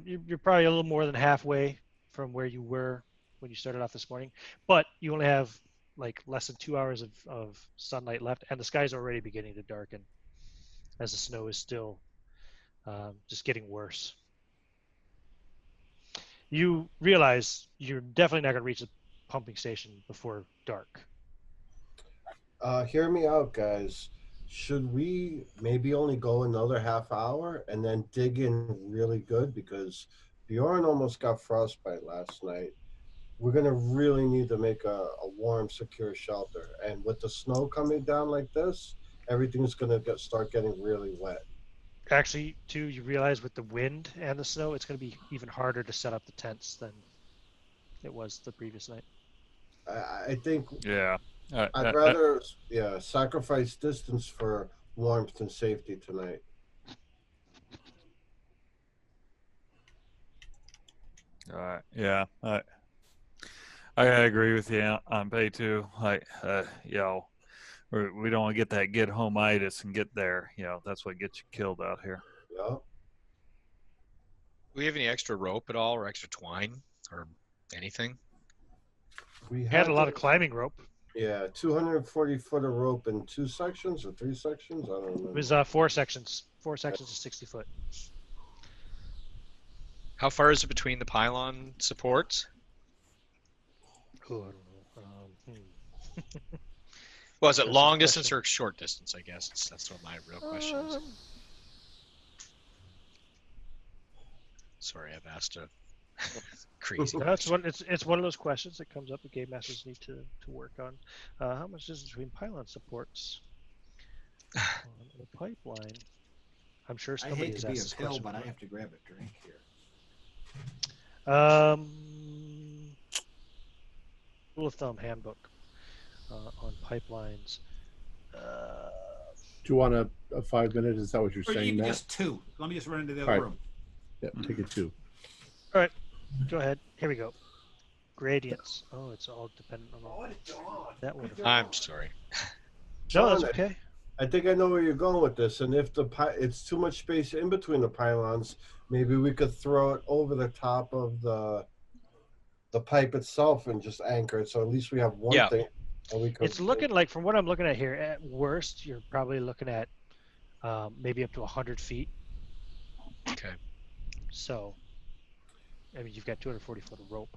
you're probably a little more than halfway from where you were when you started off this morning, but you only have like less than 2 hours of sunlight left, and the sky's already beginning to darken as the snow is still just getting worse. You realize you're definitely not going to reach the pumping station before dark. Hear me out, guys. Should we maybe only go another half hour and then dig in really good? Because Bjorn almost got frostbite last night. We're going to really need to make a warm, secure shelter. And with the snow coming down like this, everything's going to start getting really wet. Actually, too, you realize with the wind and the snow, it's going to be even harder to set up the tents than it was the previous night. I think Yeah. I'd rather sacrifice distance for warmth and safety tonight. All right. Yeah. I agree with you on pay too. Like, we don't want to get that get home-itis and get there. That's what gets you killed out here. Yeah. Do we have any extra rope at all, or extra twine, or anything? We Had a lot of climbing rope. Yeah, 240 foot of rope in 2 sections or 3 sections. I don't remember. It was 4 sections. 4 sections of 60 foot. How far is it between the pylon supports? Oh, I don't know. Well, is it That's a long distance question. or short distance? I guess that's what my real question is. Sorry, I've asked a crazy No, it's question. it's one of those questions that comes up that game masters need to work on. How much distance between pylon supports on a pipeline? I'm sure I somebody hate has to be asked a this pill, question but I before. have to grab a drink here. Rule of thumb handbook on pipelines. Do you want a 5 minute? Is that what you're Or saying, even Matt? just 2. Let me just run into the All other right. room. Yep, take it 2. All right, go ahead. Here we go. Gradients. Oh, it's all dependent on all that one. I'm sorry. No, that's Sean, okay. I think I know where you're going with this. And if it's too much space in between the pylons, maybe we could throw it over the top of the pipe itself and just anchor it. So at least we have one Yeah. thing, and we could. It's looking like, from what I'm looking at here, at worst, you're probably looking at maybe up to 100 feet. Okay. So, I mean, you've got 240 foot of rope.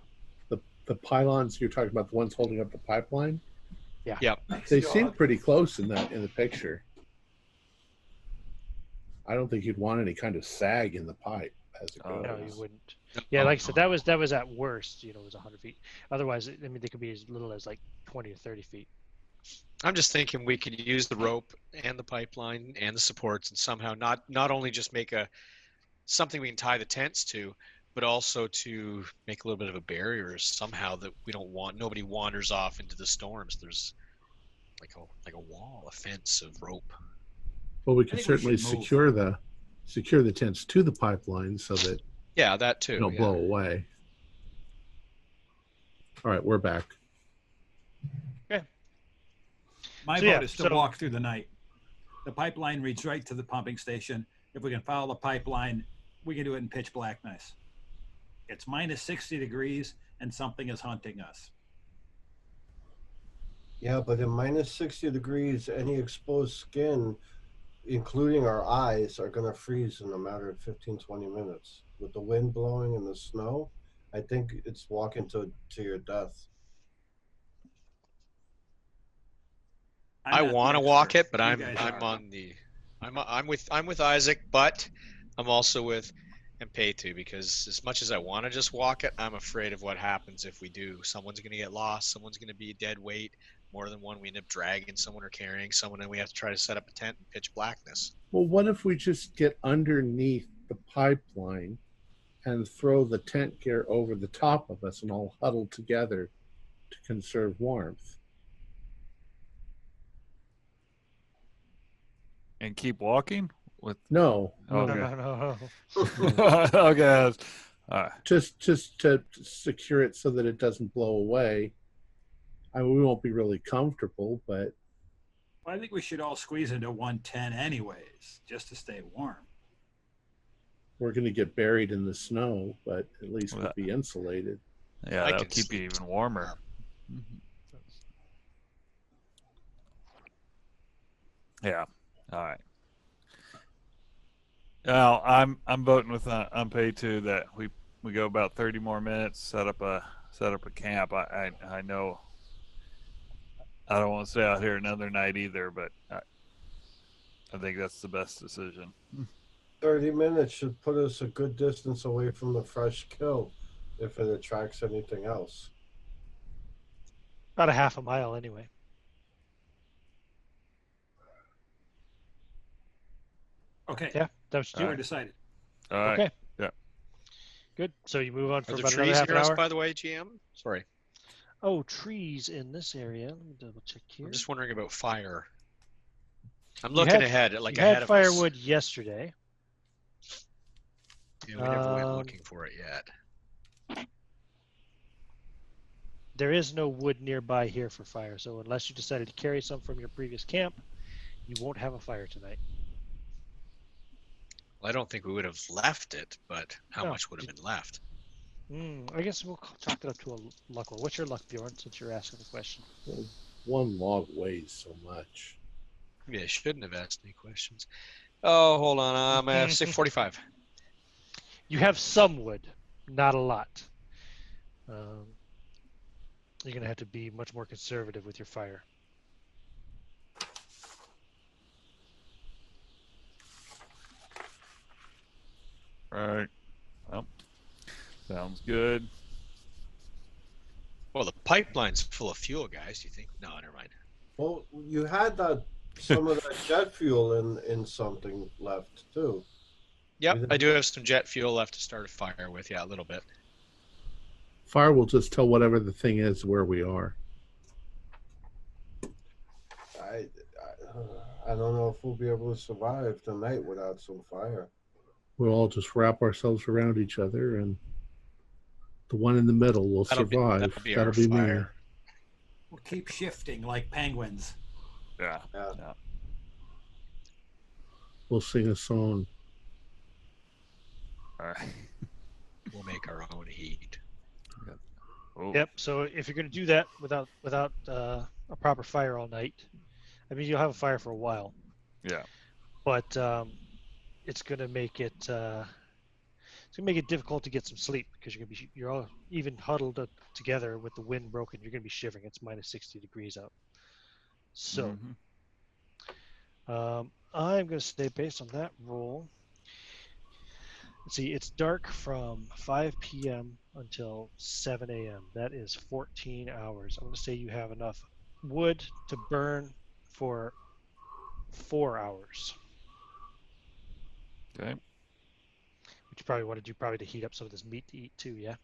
The pylons you're talking about, the ones holding up the pipeline, Yeah. they seem pretty close in the picture. I don't think you'd want any kind of sag in the pipe as it Oh, goes. No, you wouldn't. Yeah, like I said, that was at worst. It was 100 feet. Otherwise, I mean, they could be as little as like 20 or 30 feet. I'm just thinking we could use the rope and the pipeline and the supports and somehow not only just make something we can tie the tents to, but also to make a little bit of a barrier somehow that we don't want nobody wanders off into the storms. There's like a wall, a fence of rope. Well, we I can think we certainly should move. secure the tents to the pipeline so that Yeah, that they too. don't Yeah. blow away. All right, we're back. My So, vote yeah, is to so- walk through the night. The pipeline leads right to the pumping station. If we can follow the pipeline, we can do it in pitch blackness. It's minus 60 degrees and something is hunting us. Yeah, but in minus 60 degrees, any exposed skin, including our eyes, are going to freeze in a matter of 15, 20 minutes. With the wind blowing and the snow, I think it's walking to your death. I'm I not the want to walk expert. it, but You I'm guys I'm are. on the I'm with Isaac, but I'm also with Mpetu because as much as I want to just walk it, I'm afraid of what happens if we do. Someone's going to get lost. Someone's going to be a dead weight. More than one, we end up dragging someone or carrying someone, and we have to try to set up a tent in pitch blackness. Well, what if we just get underneath the pipeline and throw the tent gear over the top of us and all huddle together to conserve warmth? And keep walking with. No, Okay. No. Okay. All right. just to secure it so that it doesn't blow away. I mean, we won't be really comfortable, but Well, I think we should all squeeze into 110 anyways, just to stay warm. we're going to get buried in the snow, but at least we'll Well, be insulated. Yeah, I that'll can keep you sleep even warmer. Yeah. All right. Now I'm voting with Unpaid too that we go about 30 more minutes, set up a camp. I know I don't want to stay out here another night either, but I think that's the best decision. 30 minutes should put us a good distance away from the fresh kill if it attracts anything else. About a half a mile anyway. Okay. Yeah, that's We're you. decided. All right. Okay. Yeah. Good. So you move on for Are there about another trees half near an us, hour. by the way, GM? Sorry. Oh, trees in this area. Let me double check here. I'm just wondering about fire. I'm You looking had- ahead, like you ahead had of firewood yesterday. us. Yeah, we never went Um, looking for it yet. There is no wood nearby here for fire, so unless you decided to carry some from your previous camp, you won't have a fire tonight. Well, I don't think we would have left it, but how No. much would have been left? I guess we'll chalk it up to a luck roll. What's your luck, Bjorn, since you're asking the question? Well, one log weighs so much. Maybe I shouldn't have asked any questions. Oh, hold on. I'm at 645. You have some wood, not a lot. you're going to have to be much more conservative with your fire. Right. Well, sounds good. Well, the pipeline's full of fuel, guys. Do you think? No, never mind. Well, you had that some of that jet fuel in something left too. Yep, You I do have some jet fuel left to start a fire with. Yeah, a little bit. Fire will just tell whatever the thing is where we are. I don't know if we'll be able to survive the night without some fire. We'll all just wrap ourselves around each other, and the one in the middle will survive. That'll be our me. fire. We'll keep shifting like penguins. Yeah. Yeah. Yeah. We'll sing a song. All right. We'll make our own heat. Oh, Yep. So if you're going to do that without a proper fire all night, I mean, you'll have a fire for a while, yeah. but it's going to make it difficult to get some sleep because you're all even huddled up together with the wind broken. You're going to be shivering. It's minus 60 degrees out. So I'm going to say based on that roll. Let's see, it's dark from 5 p.m. until 7 a.m. That is 14 hours. I'm going to say you have enough wood to burn for 4 hours. Okay. Which you probably want to do to heat up some of this meat to eat too, yeah?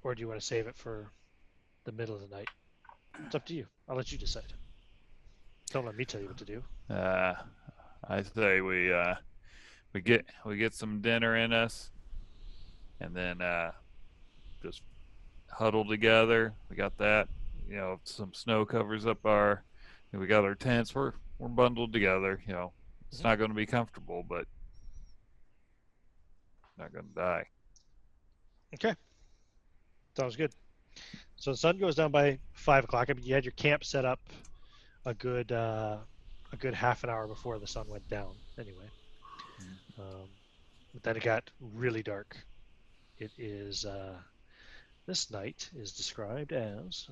Or do you want to save it for the middle of the night? It's up to you. I'll let you decide. Don't let me tell you what to do. I say we get some dinner in us, and then just huddle together. We got that. You know, some snow covers up we got our tents. We're bundled together. You know, it's not going to be comfortable, but not going to die. Okay. Sounds good. So the sun goes down by 5 o'clock. I mean, you had your camp set up a good half an hour before the sun went down. Anyway, but then it got really dark. It is this night is described as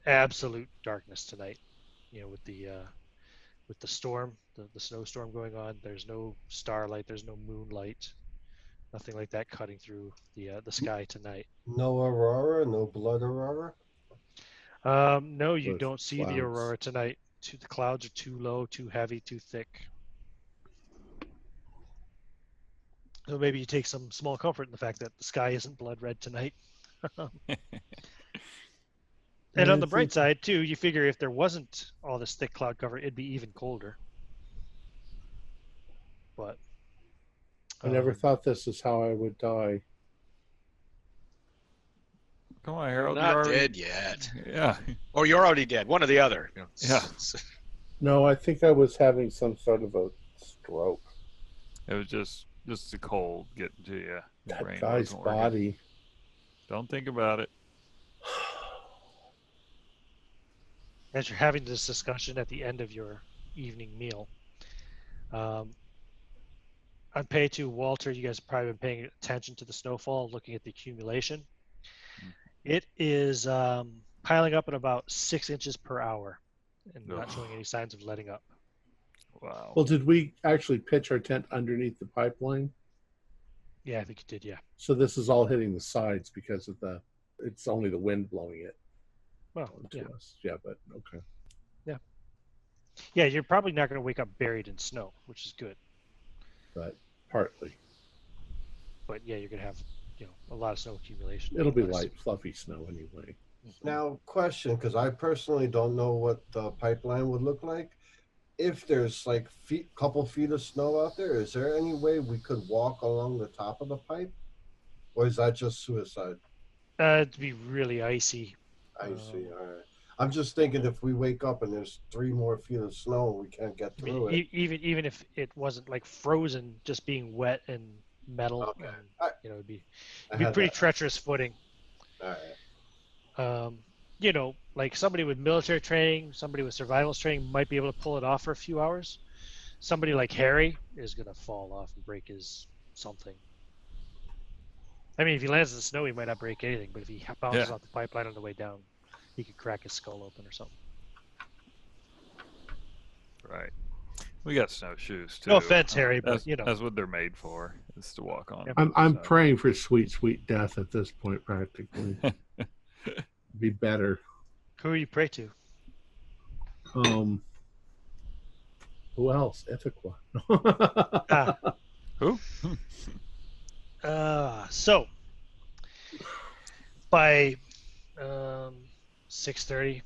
absolute darkness tonight. You know, with the storm, the snowstorm going on. There's no starlight. There's no moonlight. Nothing like that cutting through the sky tonight. No aurora, no blood aurora. No, you Those don't see clouds. the aurora tonight. The clouds are too low, too heavy, too thick. So maybe you take some small comfort in the fact that the sky isn't blood red tonight. And on the bright side, too, you figure if there wasn't all this thick cloud cover, it'd be even colder. But I never thought this is how I would die. Come on, Harold. Not you're already dead yet. Yeah. Or you're already dead. One or the other. You know, Yeah. No, I think I was having some sort of a stroke. It was just the cold getting to you. Your brain That guy's wasn't working. body. Don't think about it. as you're having this discussion at the end of your evening meal, on pay to Walter, you guys have probably been paying attention to the snowfall, looking at the accumulation. It is piling up at about 6 inches per hour and not showing any signs of letting up. Wow. Well, did we actually pitch our tent underneath the pipeline? Yeah, I think you did, yeah. So this is all hitting the sides because of it's only the wind blowing it Well, onto yeah. us. Yeah, but okay. Yeah, you're probably not going to wake up buried in snow, which is good. But partly. But yeah, you're going to have, a lot of snow accumulation. It'll be light, fluffy snow anyway. Now, question, because I personally don't know what the pipeline would look like. If there's like couple feet of snow out there, is there any way we could walk along the top of the pipe? Or is that just suicide? It'd be really icy. I see, all right. I'm just thinking if we wake up and there's 3 more feet of snow, we can't get I mean, through it. even if it wasn't like frozen, just being wet and metal, Okay. it'd be I pretty had that. treacherous footing. All right. Like somebody with military training, somebody with survivalist training might be able to pull it off for a few hours. Somebody like Harry is going to fall off and break his something. I mean, if he lands in the snow, he might not break anything. But if he bounces off the pipeline on the way down, he could crack his skull open or something. Right. We got snowshoes too. No offense, Harry, but that's, you know that's what they're made for, is to walk on. Yep. I'm So. praying for sweet, sweet death at this point, practically. Be better. Who are you pray to? Who else? Ithaca. Who? So by 6:30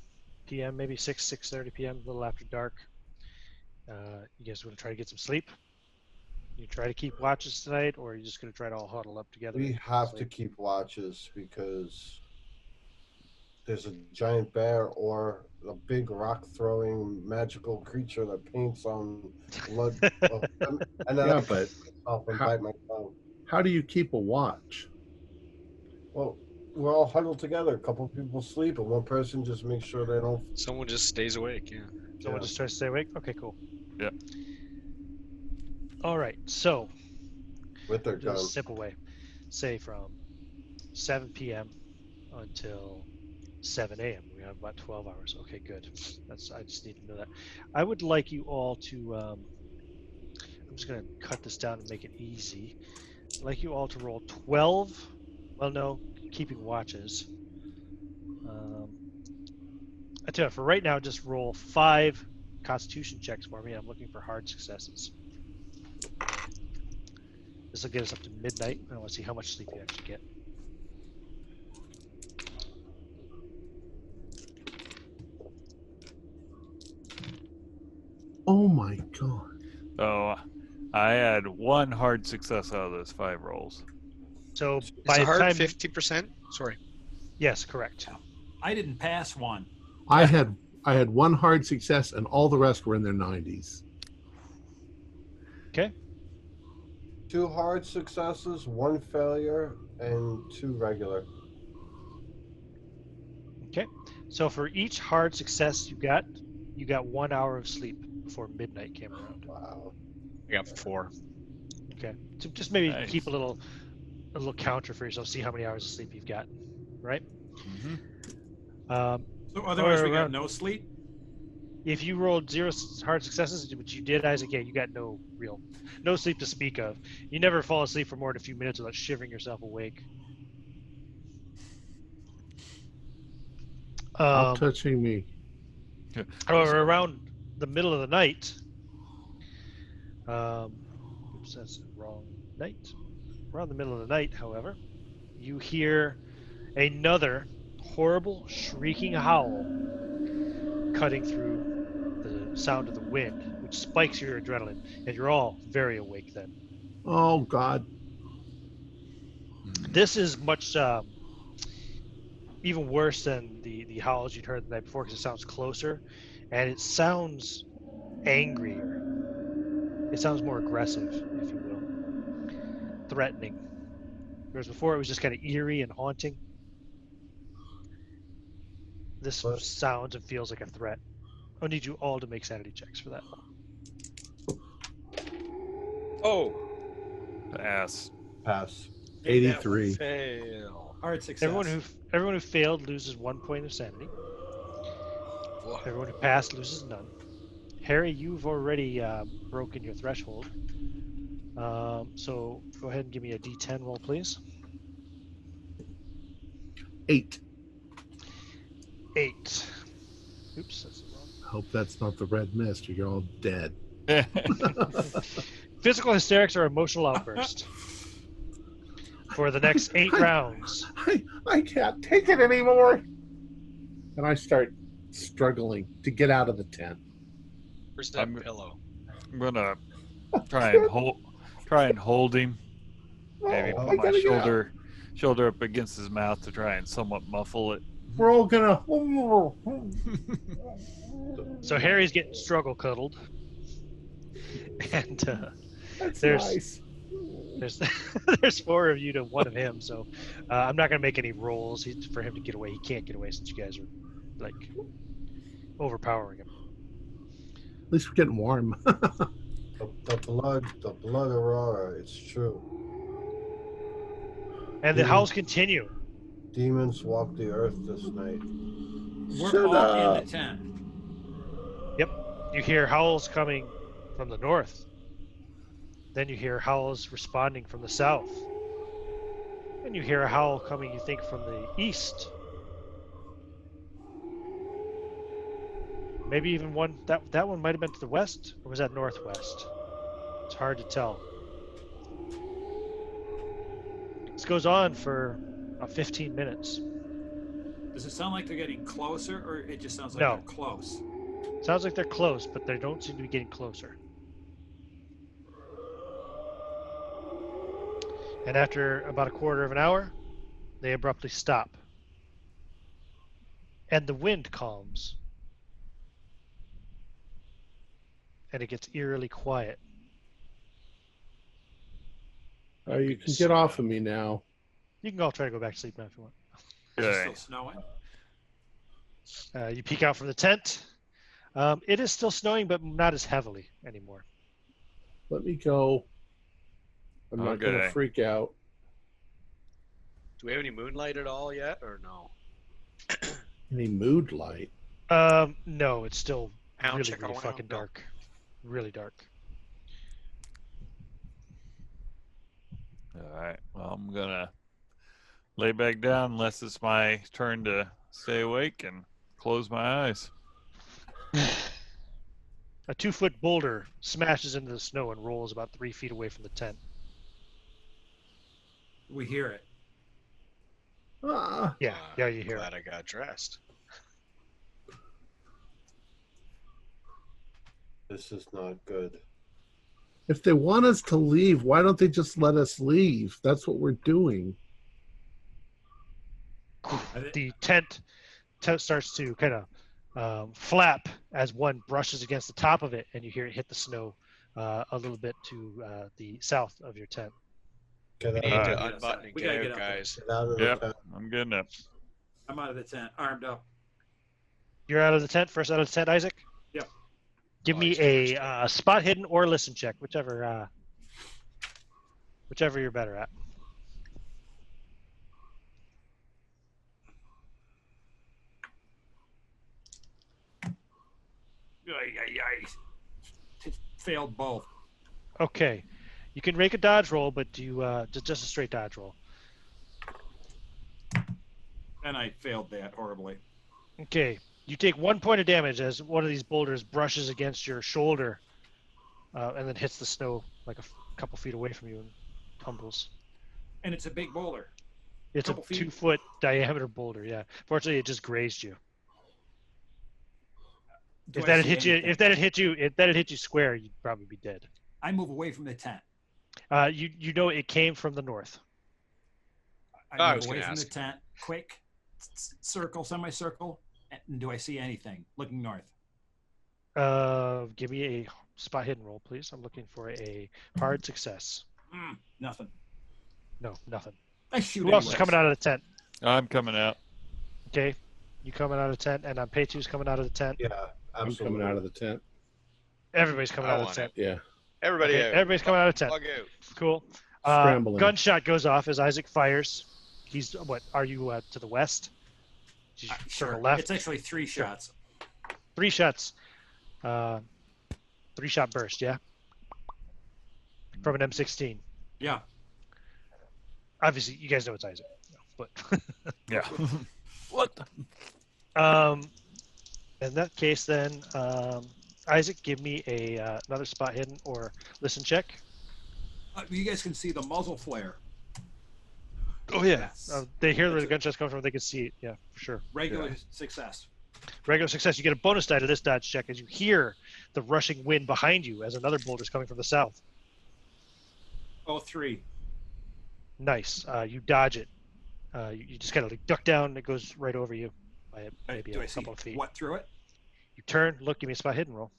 p.m., maybe 6:30 p.m., a little after dark, you guys want to try to get some sleep? You try to keep watches tonight, or are you just going to try to all huddle up together? We have to keep watches because there's a giant bear or a big rock-throwing magical creature that paints on blood. And then Yeah, but bite my tongue. how do you keep a watch? Well, we're all huddled together. A couple people sleep, and one person just makes sure they don't. Someone just stays awake. Yeah. Someone just tries to stay awake? Okay, cool. Yep. All right, so With their do a gun. simple way. Say from 7 p.m. until 7 a.m. We have about 12 hours. Okay, good. I just need to know that. I would like you all to. I'm just going to cut this down and make it easy. I'd like you all to roll 12. Well, no, keeping watches. I tell you, for right now, just roll 5 Constitution checks for me. I'm looking for hard successes. This will get us up to midnight. I want to see how much sleep you actually get. Oh my god. Oh, I had 1 hard success out of those 5 rolls. So It's by a the hard time, 50%. Sorry. yes, correct. I didn't pass one. I had 1 hard success and all the rest were in their 90s. Okay. 2 hard successes, 1 failure, and 2 regular. Okay. So for each hard success you got 1 hour of sleep before midnight came around. Wow. I got 4. Okay. So just maybe Nice. keep a little counter for yourself. See how many hours of sleep you've gotten. Right. Mm-hmm. So otherwise, we got around- no sleep. If you rolled 0 hard successes, which you did, Isaac, yeah, you got no sleep to speak of. You never fall asleep for more than a few minutes without shivering yourself awake. Stop touching me. However, around the middle of the night, oops, that's the wrong night. Around the middle of the night, however, you hear another horrible shrieking howl cutting through the sound of the wind, which spikes your adrenaline, and you're all very awake then. Oh god. This is much even worse than the howls you'd heard the night before, because it sounds closer, and it sounds angrier. It sounds more aggressive, if you will, threatening. Whereas before it was just kind of eerie and haunting. This But- sounds and feels like a threat. I need you all to make sanity checks for that. Oh. Pass. Pass. 83. Fail. Hard success. Everyone who failed loses 1 point of sanity. Whoa. Everyone who passed loses none. Harry, you've already broken your threshold. So go ahead and give me a D10 roll, please. 8. 8. Oops, that's wrong. Hope that's not the red mist or you're all dead. Physical hysterics are emotional outburst. For the next 8 rounds. I can't take it anymore. And I start struggling to get out of the tent. Where's that pillow? I'm gonna try and hold him. Maybe Oh, I put my gotta get out. shoulder up against his mouth to try and somewhat muffle it. We're all gonna. So Harry's getting struggle cuddled. And That's there's- nice. there's 4 of you to 1 of him, so I'm not gonna make any rolls for him to get away. He can't get away since you guys are like overpowering him. At least we're getting warm. The blood aurora, it's true. And the howls continue. Demons walk the earth this night. We're Shut all up. in the tent. You hear howls coming from the north. Then you hear howls responding from the south. And you hear a howl coming, you think, from the east. Maybe even one that one might have been to the west, or was that northwest? It's hard to tell. This goes on for about 15 minutes. Does it sound like they're getting closer, or it just sounds like No. they're close? Sounds like they're close, but they don't seem to be getting closer. And after about a quarter of an hour, they abruptly stop. And the wind calms. And it gets eerily quiet. You can get off of me now. You can all try to go back to sleep now if you want. Is it Okay. still snowing? You peek out from the tent. It is still snowing, but not as heavily anymore. Let me go. I'm not going to Okay. freak out. Do we have any moonlight at all yet, or no? Any mood light? No, it's still Hound really, check really around? fucking No. dark. Really dark. All right. Well, I'm gonna lay back down unless it's my turn to stay awake and close my eyes. A 2-foot boulder smashes into the snow and rolls about 3 feet away from the tent. We hear it. Ah, Yeah, you hear it. Glad I got dressed. This is not good. if they want us to leave, why don't they just let us leave? That's what we're doing. The tent starts to kind of flap as one brushes against the top of it, and you hear it hit the snow a little bit to the south of your tent. Get We out, need Alright. to Get unbutton outside. and We get gotta out, get out there. guys. get out of the Yep, tent. I'm good enough. I'm out of the tent, armed up. You're out of the tent, first out of the tent, Isaac? Yep. Give Oh, me he's a first. spot hidden or listen check, whichever you're better at. Failed both. Okay. You can make a dodge roll, but just a straight dodge roll. And I failed that horribly. Okay. You take 1 point of damage as one of these boulders brushes against your shoulder and then hits the snow like a couple feet away from you and tumbles. And it's a big boulder. It's a Couple feet? 2-foot diameter boulder, yeah. Fortunately, it just grazed you. Do If I that had see hit you, anything? if that had hit you square, you'd probably be dead. I move away from the tent. You know it came from the north. I I was move away gonna from the ask. tent. Quick, circle, semicircle. And do I see anything? Looking north. Give me a spot hidden roll, please. I'm looking for a hard success. Nothing. No, nothing. I shoot. Who else is anyways. coming out of the tent? I'm coming out. Okay, you coming out of the tent, and P2's coming out of the tent. Yeah, I'm absolutely. coming out of the tent. Everybody's coming I out of want the tent. Yeah. Everybody Okay, out. everybody's coming out of the tent. Plug out. Cool. Scrambling. Gunshot goes off as Isaac fires. He's what? Are you to the west? Did you Sure. circle left? It's actually 3 shots. 3 shots. 3-shot burst. Yeah. From an M16. Yeah. Obviously, you guys know it's Isaac. But Yeah. What? in that case, then Isaac, give me another spot hidden or listen check. You guys can see the muzzle flare. Oh yeah. They hear where That's the it. gunshots come from. They can see it. Yeah, for sure. Regular success. Regular success. You get a bonus die to this dodge check as you hear the rushing wind behind you as another boulder is coming from the south. Oh, 3. Nice. You dodge it. You just kind of like duck down. And it goes right over you by maybe Do a I see couple of feet. what through it? You turn. Look. Give me a spot hidden roll.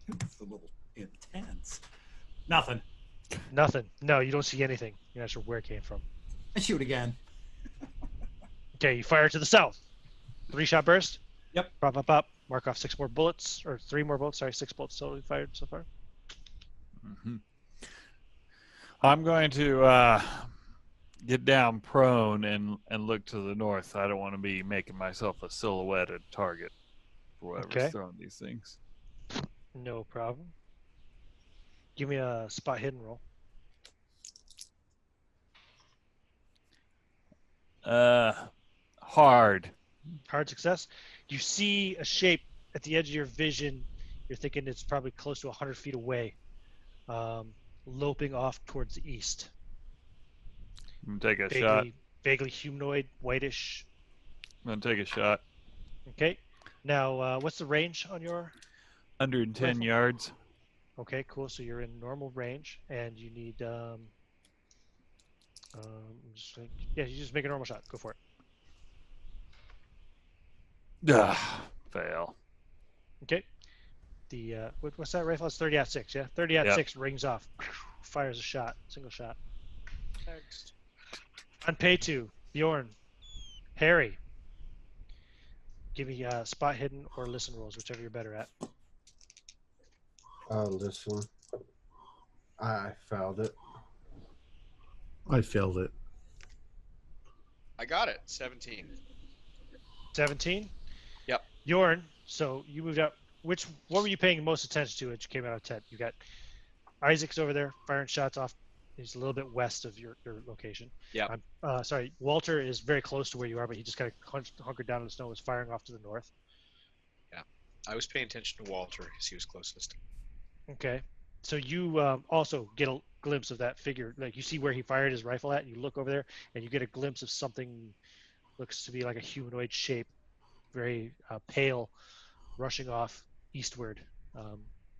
It's a little intense. Nothing. Nothing. No, you don't see anything. You're not sure where it came from. I shoot again. Okay, you fire to the south. 3-shot burst. Yep. Pop, pop, pop. Mark off 6 more bullets, or 3 more bullets. Sorry, 6 bullets totally fired so far. Mm-hmm. I'm going to get down prone and look to the north. I don't want to be making myself a silhouetted target for whoever's Okay. throwing these things. No problem. Give me a spot hidden roll. Hard. Hard success. You see a shape at the edge of your vision. You're thinking it's probably close to 100 feet away, loping off towards the east. I'm gonna take a shot. Vaguely humanoid, whitish. I'm gonna take a shot. Okay. Now, what's the range on your? 110 rifle? yards. Okay, cool. So you're in normal range, and you need. You just make a normal shot. Go for it. Fail. Okay. The what's that rifle? It's 30-6. Yeah, 30-6 rings off. Fires a shot. Single shot. Next. On pay two, Bjorn, Harry. Give me spot hidden or listen rolls, whichever you're better at. Listen. I found it. I failed it. I got it. 17. 17. Yep. Bjorn. So you moved up. What were you paying most attention to as you came out of tent? You got Isaac's over there firing shots off. He's a little bit west of your location. Yeah. Sorry, Walter is very close to where you are, but he just kind of hunkered down in the snow, was firing off to the north. Yeah. I was paying attention to Walter because he was closest. Okay. So you also get a glimpse of that figure. Like you see where he fired his rifle at, and you look over there, and you get a glimpse of something looks to be like a humanoid shape, very pale, rushing off eastward,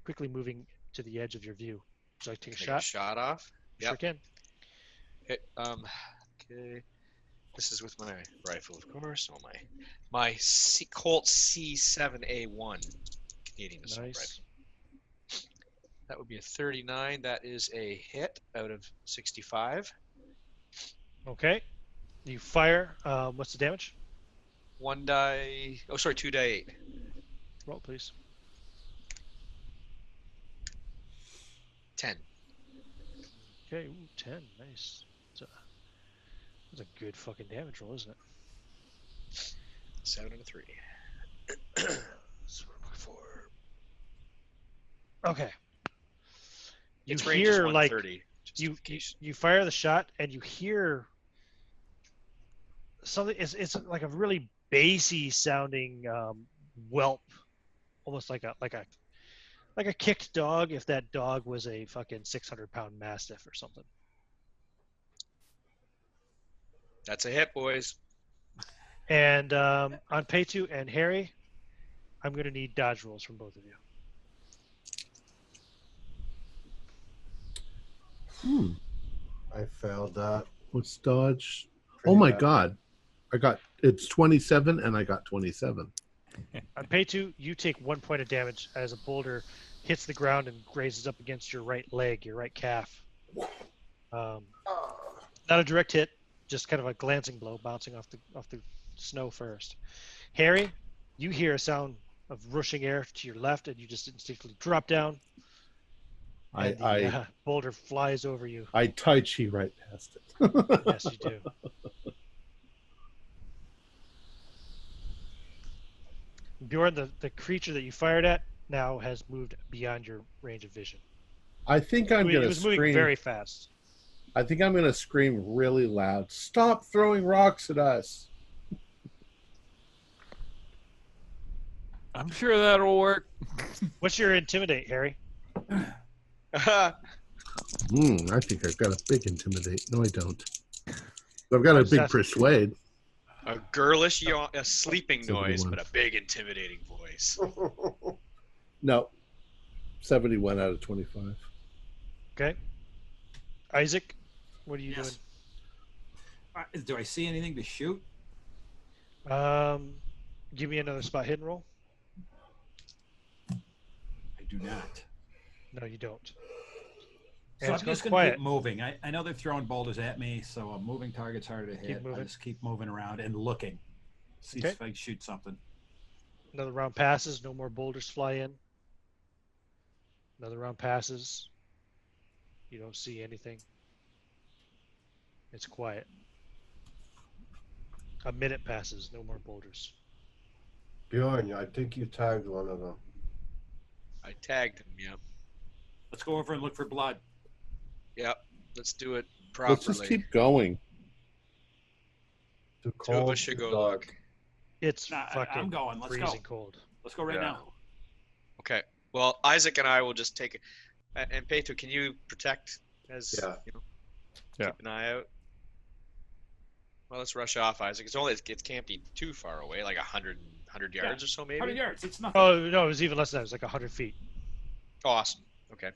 quickly moving to the edge of your view. Would you like to take a shot? Shot off? Sure can. Okay. Okay. This is with my rifle, of course. Oh my Colt C7A1 Canadian assault Nice. rifle. That would be a 39. That is a hit out of 65. Okay. You fire. What's the damage? 2 die 8. Roll, please. 10. Okay, 10. Nice. That's a good fucking damage roll, isn't it? 7 and a 3. So we're looking for. Okay. You Its range is hear like 130. you fire the shot and you hear something. It's like a really bassy sounding whelp, almost like a kicked dog. If that dog was a fucking 600-pound mastiff or something. That's a hit, boys. And on Peitu and Harry, I'm going to need dodge rolls from both of you. I failed that. What's dodge? Pretty Oh my bad. god. It's 27 and I got 27. On Peitu, you take 1 point of damage as a boulder hits the ground and grazes up against your right leg, your right calf. Not a direct hit, just kind of a glancing blow, bouncing off the snow first. Harry, you hear a sound of rushing air to your left, and you just instinctively drop down. And the boulder flies over you. I Tai Chi right past it. Yes, you do. Bjorn, the creature that you fired at now has moved beyond your range of vision. I think I'm going It to was moving scream. very fast. I think I'm going to scream really loud. Stop throwing rocks at us. I'm sure that'll work. What's your intimidate, Harry? I think I've got a big intimidate. No, I don't. I've got a big persuade. A girlish a sleeping It's a noise, good one. but a big intimidating voice. No. 71 out of 25. Okay. Isaac, what are you Yes. Do I see anything to shoot? doing? Give me another spot hidden roll. I do not. No, you don't. So And I'm it's just going going to quiet. keep moving. I know they're throwing boulders at me, so a moving target's harder to hit. Keep I moving. just keep moving around and looking. See Okay. if I can shoot something. Another round passes. No more boulders fly in. Another round passes. You don't see anything. It's quiet. A minute passes, no more boulders. Bjorn, I think you tagged one of them. I tagged him. Yep. Let's go over and look for blood. Yep. Let's do it properly. Let's just keep going. Too Two of cold, us should too go dark. look. It's Nah, fucking I'm going. Let's go. freezing cold. Let's go right Yeah. now. Okay. Well, Isaac and I will just take it. And Peto, can you protect as Yeah. you know? Yeah. Keep an eye out. Well, let's rush off, Isaac. It can't be too far away, like 100 yards or so, maybe. 100 yards. It's nothing. Oh no, it was even less than that. It was like 100 feet. Oh, awesome. Okay.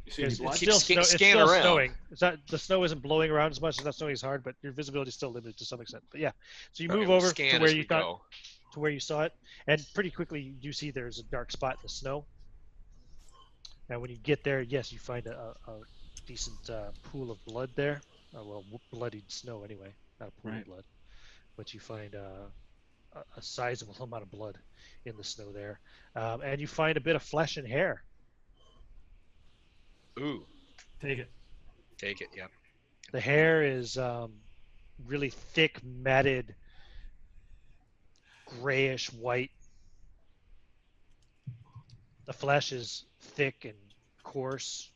You see any It's blood? Keep still, scan it's still around. snowing. It's not, the snow isn't blowing around as much. It's not snowing as hard, but your visibility is still limited to some extent. But yeah, so you Okay, move we'll over scan to where as you we thought, go. to where you saw it, and pretty quickly you do see there's a dark spot in the snow. And when you get there, yes, you find a decent pool of blood there. Well, bloodied snow anyway, not a pool Right. of blood. But you find a sizable amount of blood in the snow there, and you find a bit of flesh and hair. Ooh, Take it. take it. Yep. The hair is really thick, matted, grayish white. The flesh is thick and coarse.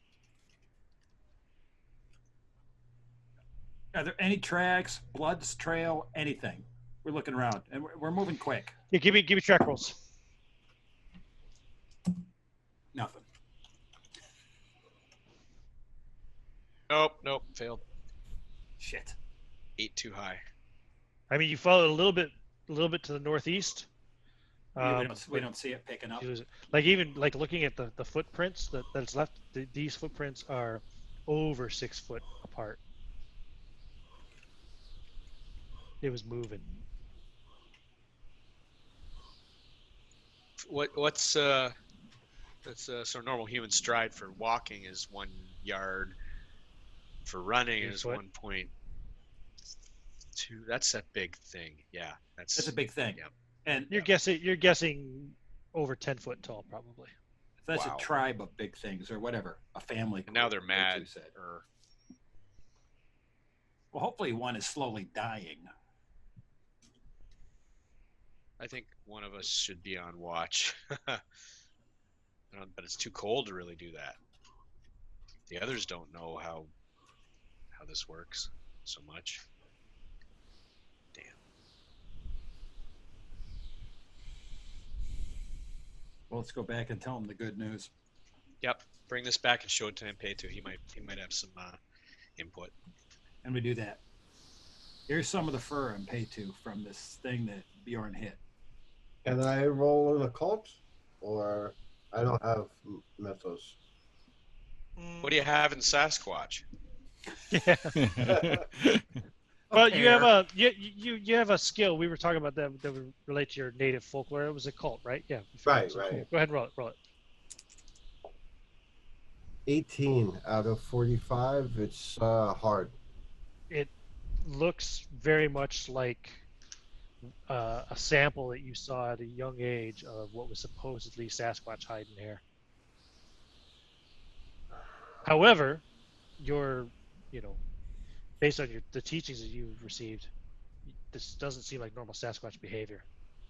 Are there any tracks, blood's trail, anything? We're looking around, and we're moving quick. Yeah, give me track rolls. Nothing. Nope. Failed. Shit. 8 too high. I mean, you follow a little bit to the northeast. We don't see it picking up. Like even like looking at the footprints that's left. These footprints are over 6 foot apart. It was moving. What's that's so normal human stride for walking is 1 yard. For running 8 is foot. 1.2. That's a big thing. Yeah, That's a big thing. Yep. And You're guessing over 10 foot tall, probably. that's Wow. a tribe of big things or whatever, a family. And now they're group, like mad. you said. Or Well, hopefully one is slowly dying. I think one of us should be on watch. But it's too cold to really do that. The others don't know how this works so much. Damn. Well, let's go back and tell him the good news. Yep. Bring this back and show it to Mpeto. He might have some input. And we do that. Here's some of the fur and pay to from this thing that Bjorn hit. Can I roll an occult? Or I don't have mythos. What do you have in Sasquatch? Yeah. Well, you Hair. have you have a skill. We were talking about that would relate to your native folklore. It was a cult, right? Yeah. Right, So right. cool. Go ahead and roll it. 18 out of 45. It's hard. It looks very much like a sample that you saw at a young age of what was supposedly Sasquatch hide and hair. However, based on the teachings that you've received, this doesn't seem like normal Sasquatch behavior.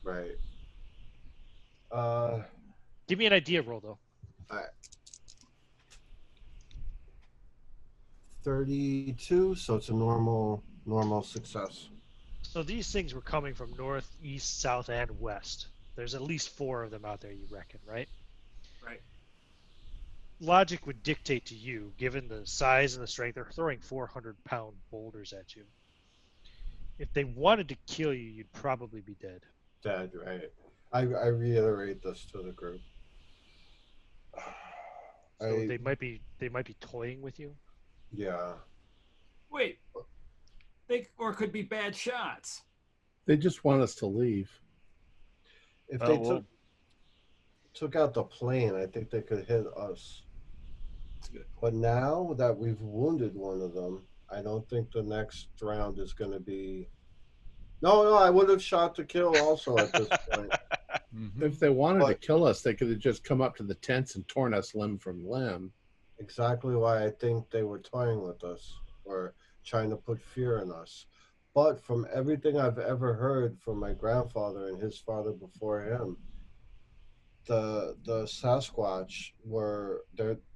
Right. Give me an idea roll, though. 32, so it's a normal success. So these things were coming from north, east, south, and west. There's at least 4 of them out there, you reckon, right? Right. Logic would dictate to you, given the size and the strength, they're throwing 400-pound boulders at you. If they wanted to kill you, you'd probably be dead. Dead, right? I reiterate this to the group. So they might be toying with you. Yeah. Wait. They or could be bad shots. They just want us to leave. If Oh, they well. took out the plane, I think they could hit us. That's good. But now that we've wounded one of them, I don't think the next round is going to be. No, I would have shot to kill also at this point. If they wanted to But- kill us, they could have just come up to the tents and torn us limb from limb. exactly why I think they were toying with us or trying to put fear in us. But from everything I've ever heard from my grandfather and his father before him, the Sasquatch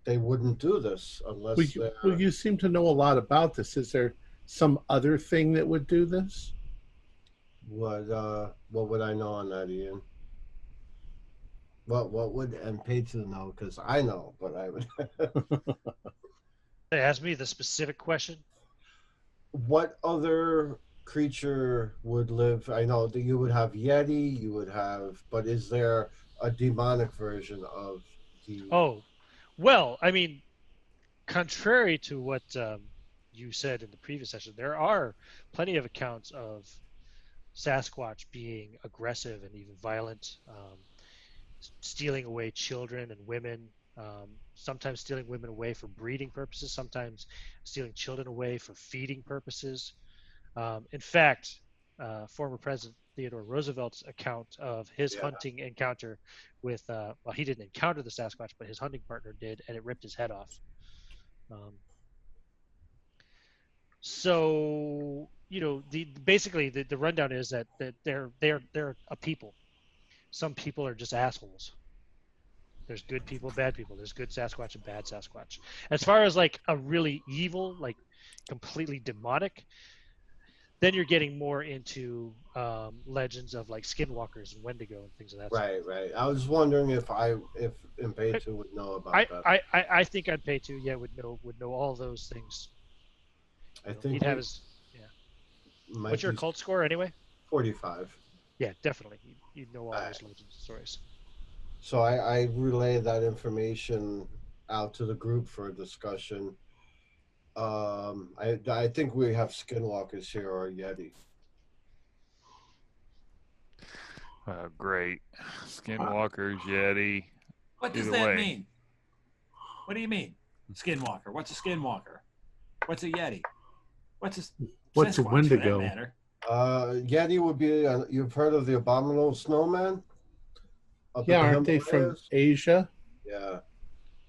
they wouldn't do this unless Well, they're you seem to know a lot about this. Is there some other thing that would do this? what would I know on that, Ian? What would and pay to know? Because I know, but I would. They asked me the specific question. What other creature would live? I know that you would have Yeti, you would have, but is there a demonic version of the? Oh, well, I mean, contrary to what you said in the previous session, there are plenty of accounts of Sasquatch being aggressive and even violent, stealing away children and women, sometimes stealing women away for breeding purposes, sometimes stealing children away for feeding purposes. In fact, former President Theodore Roosevelt's account of his Yeah. hunting encounter with, well, he didn't encounter the Sasquatch, but his hunting partner did, and it ripped his head off. So basically the rundown is that they're a people. Some people are just assholes. There's good people, bad people. There's good Sasquatch and bad Sasquatch. As far as like a really evil, like completely demonic, then you're getting more into legends of like skinwalkers and Wendigo and things of that sort. Right. I was wondering if Impeytu would know about that. I think I'd pay to would know all those things. I think he'd have his What's your cult score anyway? 45. Yeah, definitely. You'd know all those legends and stories. So I relay that information out to the group for a discussion. I think we have skinwalkers here or Yeti. Oh, great. Skinwalkers, Yeti. What does Either that way. mean? What do you mean? Skinwalker. What's a skinwalker? What's a Yeti? What's a What's a Sasquatch, Wendigo? For that matter? Yeti would be, you've heard of the abominable snowman? Up Yeah, at the aren't they from Himalayas? Asia? Yeah.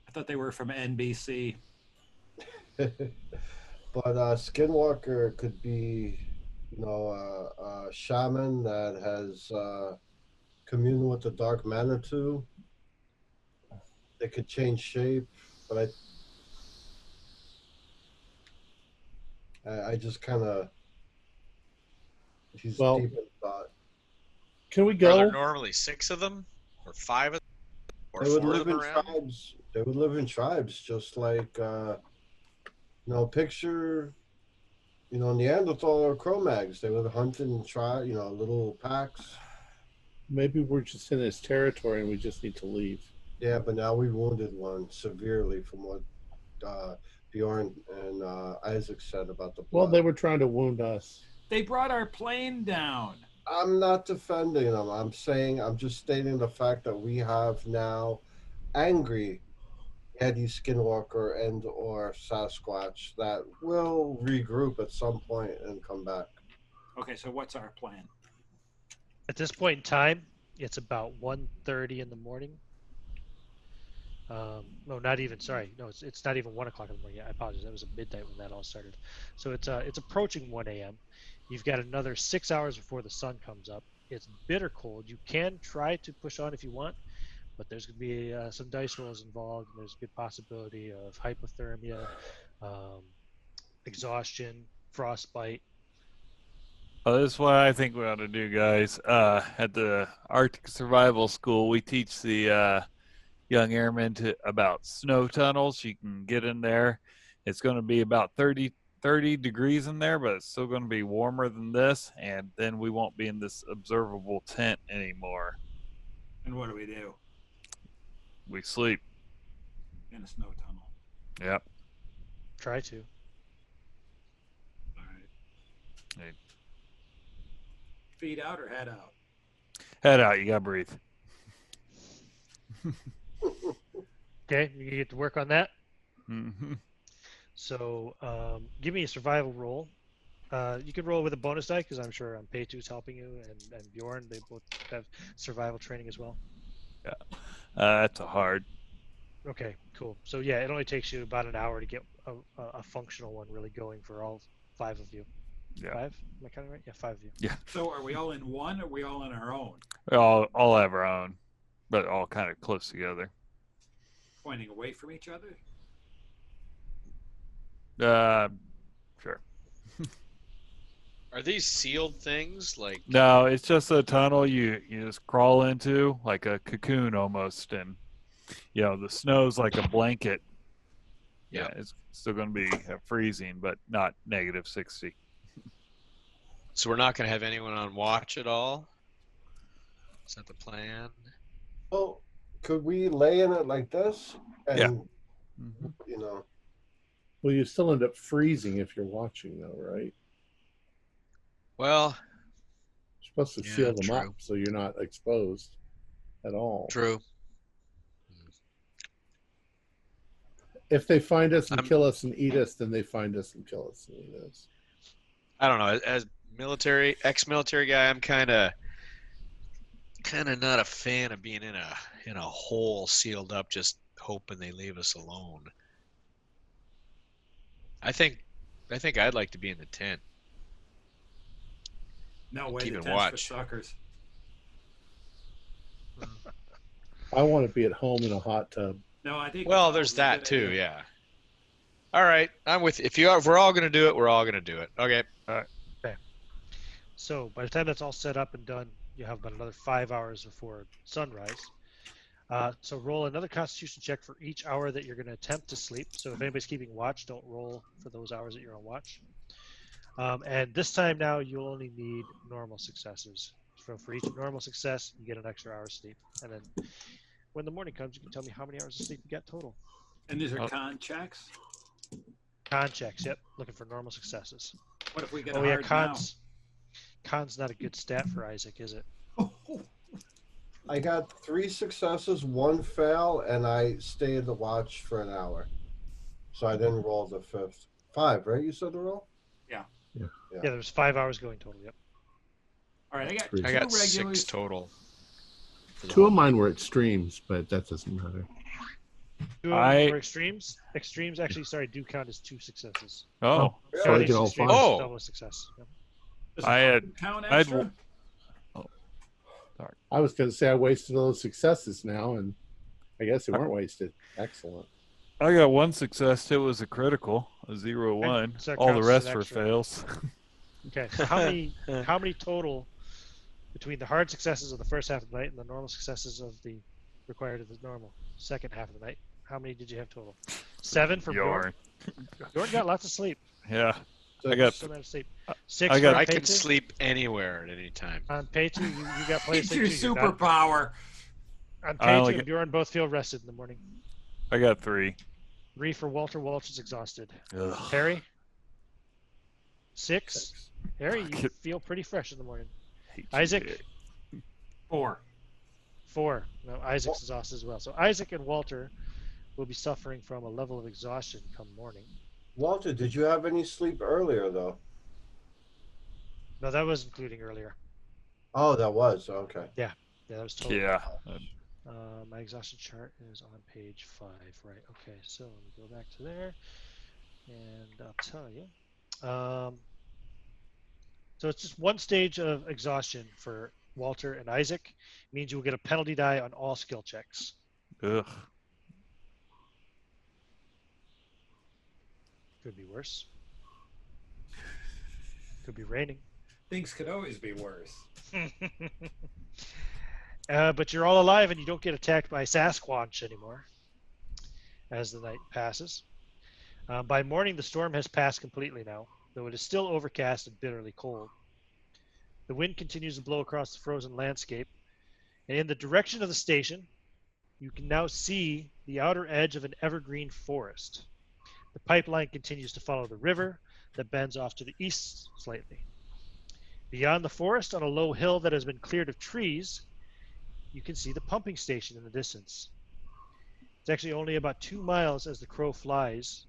I thought they were from NBC. But Skinwalker could be, a shaman that has communed with the dark Manitou. They could change shape, but I just kind of, he's Well, deep in thought. Can we Are there go? normally 6 of them, or 5 of them, or They would 4 of live them in around? tribes. They would live in tribes, just like, picture, Neanderthal or Cro-Mags. They would hunt and try, little packs. Maybe we're just in his territory and we just need to leave. Yeah, but now we wounded one severely from what Bjorn and Isaac said about the blood. Well, they were trying to wound us. They brought our plane down. I'm not defending them. I'm just stating the fact that we have now angry Yeti, Skinwalker, and or Sasquatch that will regroup at some point and come back. Okay, so what's our plan? At this point in time, it's about 1:30 in the morning. No, not even. Sorry, no, it's not even 1 o'clock in the morning. I apologize. That was at midnight when that all started. So it's approaching 1 a.m. You've got another 6 hours before the sun comes up. It's bitter cold. You can try to push on if you want, but there's going to be some dice rolls involved. And there's a good possibility of hypothermia, exhaustion, frostbite. Well, this is what I think we ought to do, guys. At the Arctic Survival School, we teach the young airmen about snow tunnels. You can get in there. It's going to be about 30 degrees in there, but it's still going to be warmer than this, and then we won't be in this observable tent anymore. And what do? We sleep. In a snow tunnel. Yep. Try to. All right. Hey. Feet out or head out? Head out. You got to breathe. Okay, you get to work on that. Mm-hmm. So give me a survival roll. You can roll with a bonus die because I'm sure Paytu's helping you, and Bjorn. They both have survival training as well. Yeah, that's a hard. Okay, cool. So yeah, it only takes you about an hour to get a functional one really going for all 5 of you. Yeah. 5? Am I counting right? Yeah, 5 of you. Yeah. So are we all in one, or are we all on our own? We all have our own, but all kind of close together. Pointing away from each other? Sure. Are these sealed things? Like, No, it's just a tunnel you just crawl into, like a cocoon almost, and the snow's like a blanket. Yeah. It's still going to be freezing, but not -60. so we're not going to have anyone on watch at all? Is that the plan? Well, could we lay in it like this? And, Yeah. you know, Well, you still end up freezing if you're watching, though, right? Well, You're supposed to Yeah, seal them true. up so you're not exposed at all. true. If they find us and I'm- kill us and eat us, then they find us and kill us and eat us. I don't know. As ex-military guy, I'm kind of not a fan of being in a hole sealed up, just hoping they leave us alone. I think I'd like to be in the tent. No way, Keeping the tent's for watch. suckers. I want to be at home in a hot tub. No, I think. Well, the there's tunnel's a that good too. idea. Yeah. All right, I'm with. If we're all gonna do it, we're all gonna do it. Okay. So by the time that's all set up and done, you have about another 5 hours before sunrise. So roll another Constitution check for each hour that you're going to attempt to sleep. So if anybody's keeping watch, don't roll for those hours that you're on watch. And this time now, you'll only need normal successes. So for each normal success, you get an extra hour's sleep. And then when the morning comes, you can tell me how many hours of sleep you got total. And these are Oh. con checks. Con checks, yep. Looking for normal successes. What if we get Oh a yeah, hard cons. Con's not a good stat for Isaac, is it? now? I got 3 successes, 1 fail, and I stayed the watch for an hour. So I didn't roll the 5th. 5, right? You said the roll? Yeah, there's 5 hours going total, yep. All right, I got Three. two I got regulars. 6 total. for the 2 of whole- mine were extremes, but that doesn't matter. 2 of them were extremes. Extremes actually, do count as 2 successes. Oh, So So I each get all extreme 5. is Oh. double a success. Yep. Does I it had- count I had extra? I was going to say I wasted those successes now, and I guess they weren't wasted. Excellent. I got 1 success. It was a critical, a 0-1. So that All the counts as rest an were extra. fails. Okay, so how many total between the hard successes of the first half of the night and the normal successes of the required of the normal second half of the night? How many did you have total? 7 for Bjorn. Bjorn. Bjorn got lots of sleep. Yeah. I got So much sleep. 6 I got- for I can Peitu. sleep anywhere at any time. On Peitu, you got plenty of It's sleep your too. You're not- superpower. On I only Peitu and get- Bjorn both feel rested in the morning. I got 3. 3 for Walter. Walter's exhausted. Ugh. Harry? 6. Harry, you Fuck. feel pretty fresh in the morning. Hate you, Isaac? Dick. 4. 4. No, Isaac's exhausted as well. So Isaac and Walter will be suffering from a level of exhaustion come morning. Walter, did you have any sleep earlier, though? No, that was including earlier. Oh, that was. Okay. Yeah, that was totally. Yeah. My exhaustion chart is on page 5, right? Okay, so let me go back to there, and I'll tell you. So it's just 1 stage of exhaustion for Walter and Isaac. It means you will get a penalty die on all skill checks. Ugh. Could be worse. Could be raining. Things could always be worse. But you're all alive and you don't get attacked by Sasquatch anymore as the night passes. By morning, the storm has passed completely now, though it is still overcast and bitterly cold. The wind continues to blow across the frozen landscape, and in the direction of the station, you can now see the outer edge of an evergreen forest. The pipeline continues to follow the river that bends off to the east slightly. Beyond the forest, on a low hill that has been cleared of trees, you can see the pumping station in the distance. It's actually only about 2 miles as the crow flies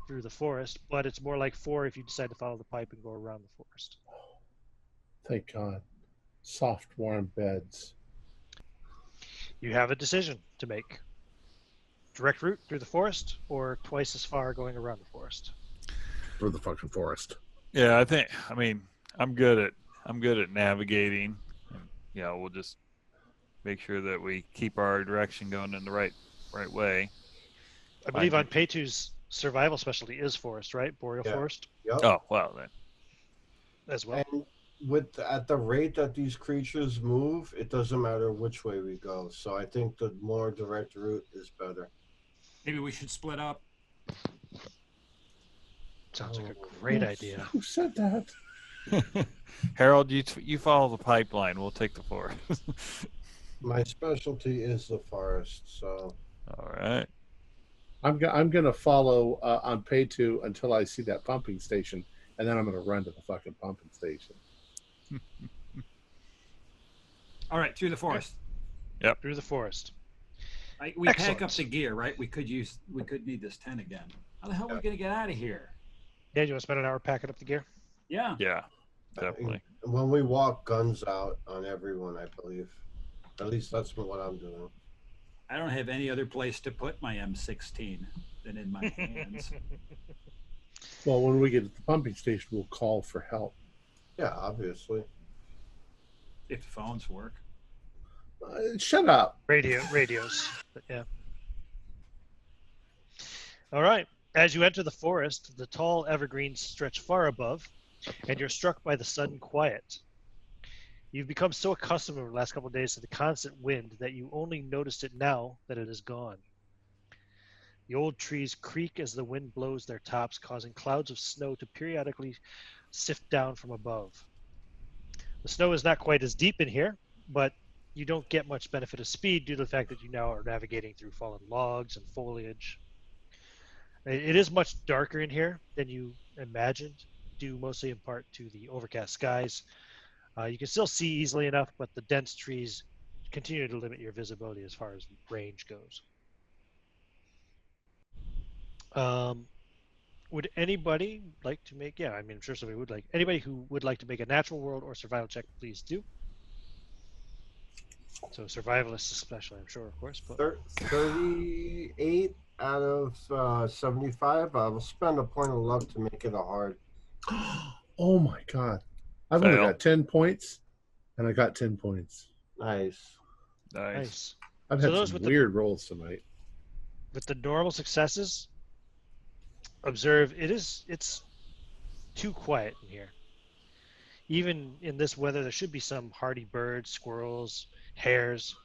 through the forest, but it's more like 4 if you decide to follow the pipe and go around the forest. Thank God. Soft, warm beds. You have a decision to make. direct route through the forest, or twice as far going around the forest? Through the fucking forest. Yeah, I mean, I'm good at navigating. And, yeah, we'll just make sure that we keep our direction going in the right way. I believe on Paytu's survival specialty is forest, right? Boreal Yeah. forest Yep. Oh, well then. as well. And at the rate that these creatures move, it doesn't matter which way we go. So I think the more direct route is better. Maybe we should split up. Sounds like a great idea. Who said that? Harold, you follow the pipeline. We'll take the forest. My specialty is the forest, so All right. I'm gonna follow on pay to until I see that pumping station, and then I'm gonna run to the fucking pumping station. All right, through the forest. Through the forest. We pack up Excellent. the gear, right? We could need this tent again. How the hell are we gonna get out of here? Yeah, you want to spend an hour packing up the gear? Yeah. Yeah, definitely. when we walk, guns out on everyone, I believe. At least that's what I'm doing. I don't have any other place to put my M16 than in my hands. Well, when we get to the pumping station, we'll call for help. Yeah, obviously. If the phones work. Shut up. Radios. But yeah. All right. As you enter the forest, the tall evergreens stretch far above, and you're struck by the sudden quiet. You've become so accustomed over the last couple of days to the constant wind that you only noticed it now that it is gone. The old trees creak as the wind blows their tops, causing clouds of snow to periodically sift down from above. The snow is not quite as deep in here, but you don't get much benefit of speed due to the fact that you now are navigating through fallen logs and foliage. It is much darker in here than you imagined, due mostly in part to the overcast skies. You can still see easily enough, but the dense trees continue to limit your visibility as far as range goes. Would anybody like to make? Yeah, I mean, I'm sure somebody would like. Anybody who would like to make a natural world or survival check, please do. So survivalists, especially, I'm sure, of course. But 38 out of 75. I will spend a point of luck to make it a hard. Oh my god. I've only Fail. got 10 points, and I got 10 points. Nice. Nice. I've So had those some with the- weird rolls tonight. with the normal successes, observe it's too quiet in here. Even in this weather, there should be some hardy birds, squirrels, hares,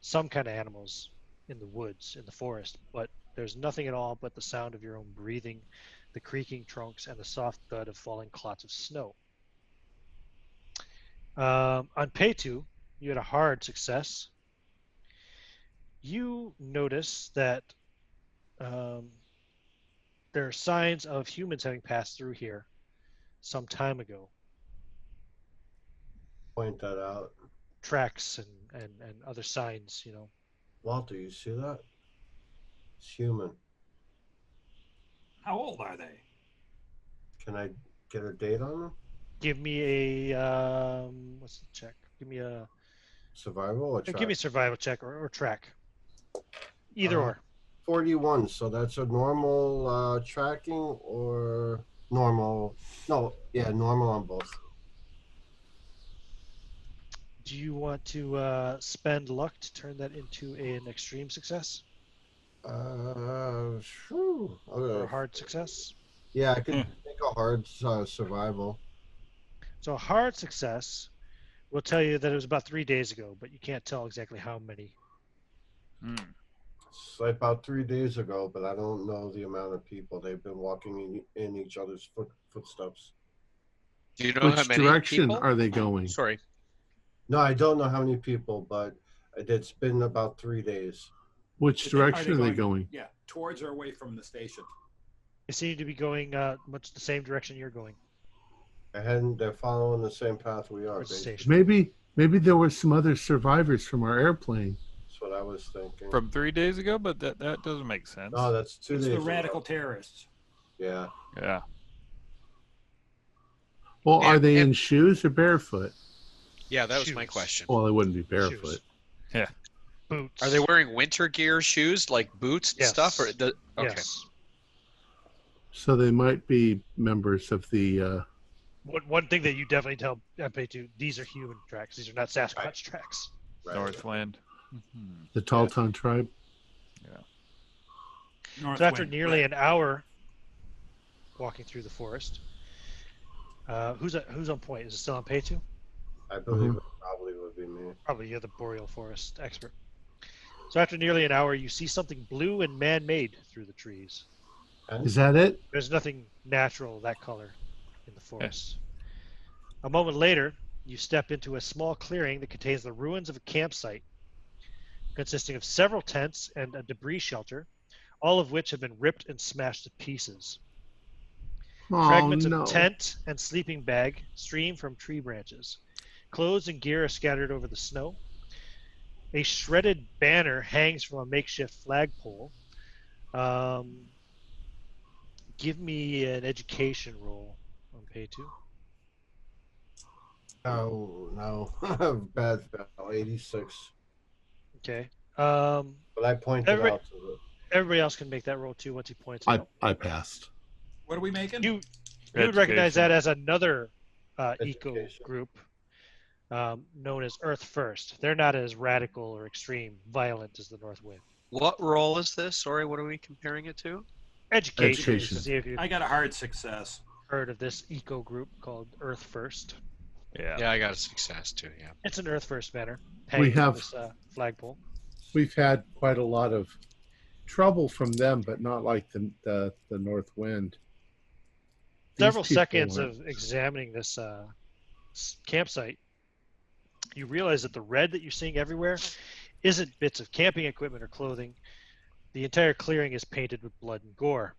some kind of animals in the woods, in the forest, but there's nothing at all but the sound of your own breathing, the creaking trunks, and the soft thud of falling clots of snow. On Paytu, you had a hard success. You notice that there are signs of humans having passed through here some time ago. Point that out. Tracks and other signs, you know. Walter, you see that? It's human. How old are they? Can I get a date on them? Give me a what's the check? Give me a Survival or track? give me a survival check or track. Either or. 41. So that's a normal tracking or normal? No, yeah, normal on both. Do you want to spend luck to turn that into an extreme success Sure. or a Okay. hard success? Yeah, I could make a hard survival. So a hard success will tell you that it was about 3 days ago, but you can't tell exactly how many. It's like about 3 days ago, but I don't know the amount of people. They've been walking in each other's footsteps. Do you know how Which many direction people? are they going? Sorry. No, I don't know how many people, but it's been about 3 days. Which direction are they going? Yeah, towards or away from the station. They seem to be going much the same direction you're going. They're following the same path we are. Towards the Basically. station. Maybe there were some other survivors from our airplane. That's what I was thinking. From 3 days ago, but that doesn't make sense. No, that's 2 It's days the ago. radical terrorists. Yeah. Yeah. Well, are And- they and- in shoes or barefoot? Yeah, that was my Shoes. question. Well, they wouldn't be barefoot. Shoes. boots. Are they wearing winter gear, shoes, like boots and Yes. stuff? Or okay. Yes. So they might be members of the. One thing that you definitely tell MP2, these are human tracks. These are not Sasquatch tracks. Right. Northwind. The Talton tribe. So after nearly an hour walking through the forest, who's on point? Is it still on P2? I believe it probably would be me. Probably you're the boreal forest expert. So after nearly an hour, you see something blue and man-made through the trees. Is that it? There's nothing natural that color in the forest. A moment later, you step into a small clearing that contains the ruins of a campsite consisting of several tents and a debris shelter, all of which have been ripped and smashed to pieces. Oh, Fragments no. of tent and sleeping bag stream from tree branches. Clothes and gear are scattered over the snow. A shredded banner hangs from a makeshift flagpole. Give me an education roll on pay 2. Oh, no. Bad fail. 86. Okay. But I pointed out to the... Everybody else can make that roll too once he points it out. I passed. What are we making? You would recognize Education. that as another eco Education. group known as Earth First. They're not as radical or extreme, violent as the North Wind. What role is this? Sorry, what are we comparing it to? Education. Education. To see if you've I got a hard success. heard of this eco group called Earth First. Yeah. Yeah, I got a success too. Yeah. It's an Earth First banner. We hanging from have- this flagpole. We've had quite a lot of trouble from them, but not like the North Wind. These Several people seconds aren't- of examining this campsite, you realize that the red that you're seeing everywhere isn't bits of camping equipment or clothing. The entire clearing is painted with blood and gore.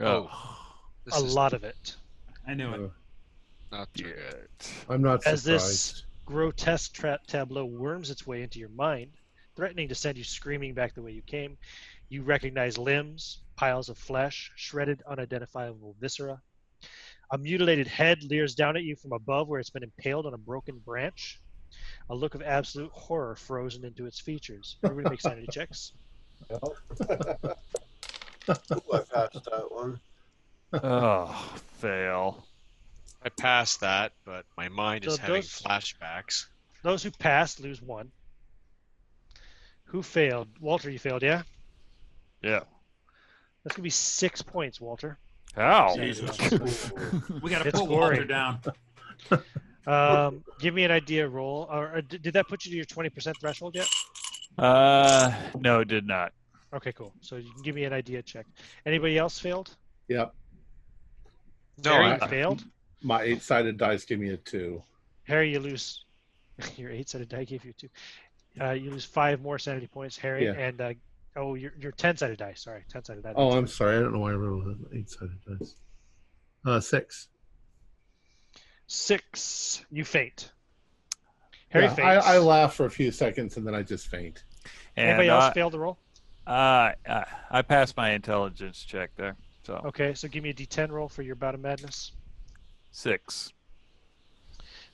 Oh. This A is lot of it. I knew it. not too good. I'm not As surprised. this grotesque tableau worms its way into your mind, threatening to send you screaming back the way you came, you recognize limbs, piles of flesh, shredded, unidentifiable viscera. A mutilated head leers down at you from above where it's been impaled on a broken branch. A look of absolute horror frozen into its features. Everybody make sanity checks. Ooh, I passed that one. Oh, fail. I passed that, but my mind is So having those- flashbacks. Those who passed lose 1. Who failed? Walter, you failed, yeah? Yeah. That's going to be 6 points, Walter. How? Jesus. Ooh. We got to It's put Walter gory. down. Give me an idea roll. Or did that put you to your 20% threshold yet? No, it did not. Okay, cool. So you can give me an idea check. Anybody else failed? Yep. No, Harry, I- you failed? My 8-sided dice give me a 2. Harry, you lose. Your 8-sided die gave you 2. You lose 5 more sanity points, Harry. Yeah. And your 10-sided die. Sorry, 10-sided die. Oh, I'm sorry. I don't know why I rolled an 8-sided dice. 6. 6. You faint. Harry Yeah, faints. I laugh for a few seconds and then I just faint. Anybody And else failed the roll? I passed my intelligence check there. So Okay, so give me a D10 roll for your bout of madness. 6.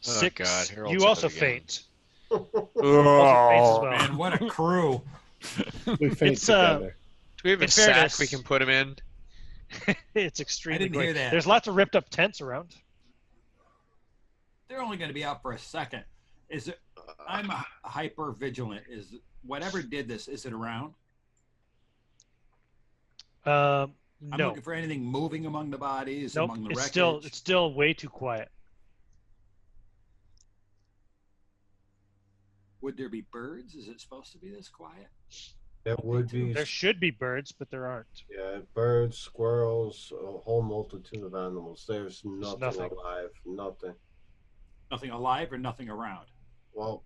6. God, Harold's You at also it again. faint. Oh, well. Man, what a crew. We faint It's, together. Do we have a In sack fairness- we can put him in? It's extremely didn't hear gory. that. There's lots of ripped up tents around. They're only going to be out for a second. Is it? I'm hyper vigilant. Is whatever did this? Is it around? I'm No. looking for anything moving among the bodies, Nope. among the It's wreckage. still way too quiet. Would there be birds? Is it supposed to be this quiet? There would be, There should be birds, but there aren't. yeah, birds, squirrels, a whole multitude of animals. There's nothing nothing. alive. Nothing. Nothing alive or nothing around? Well,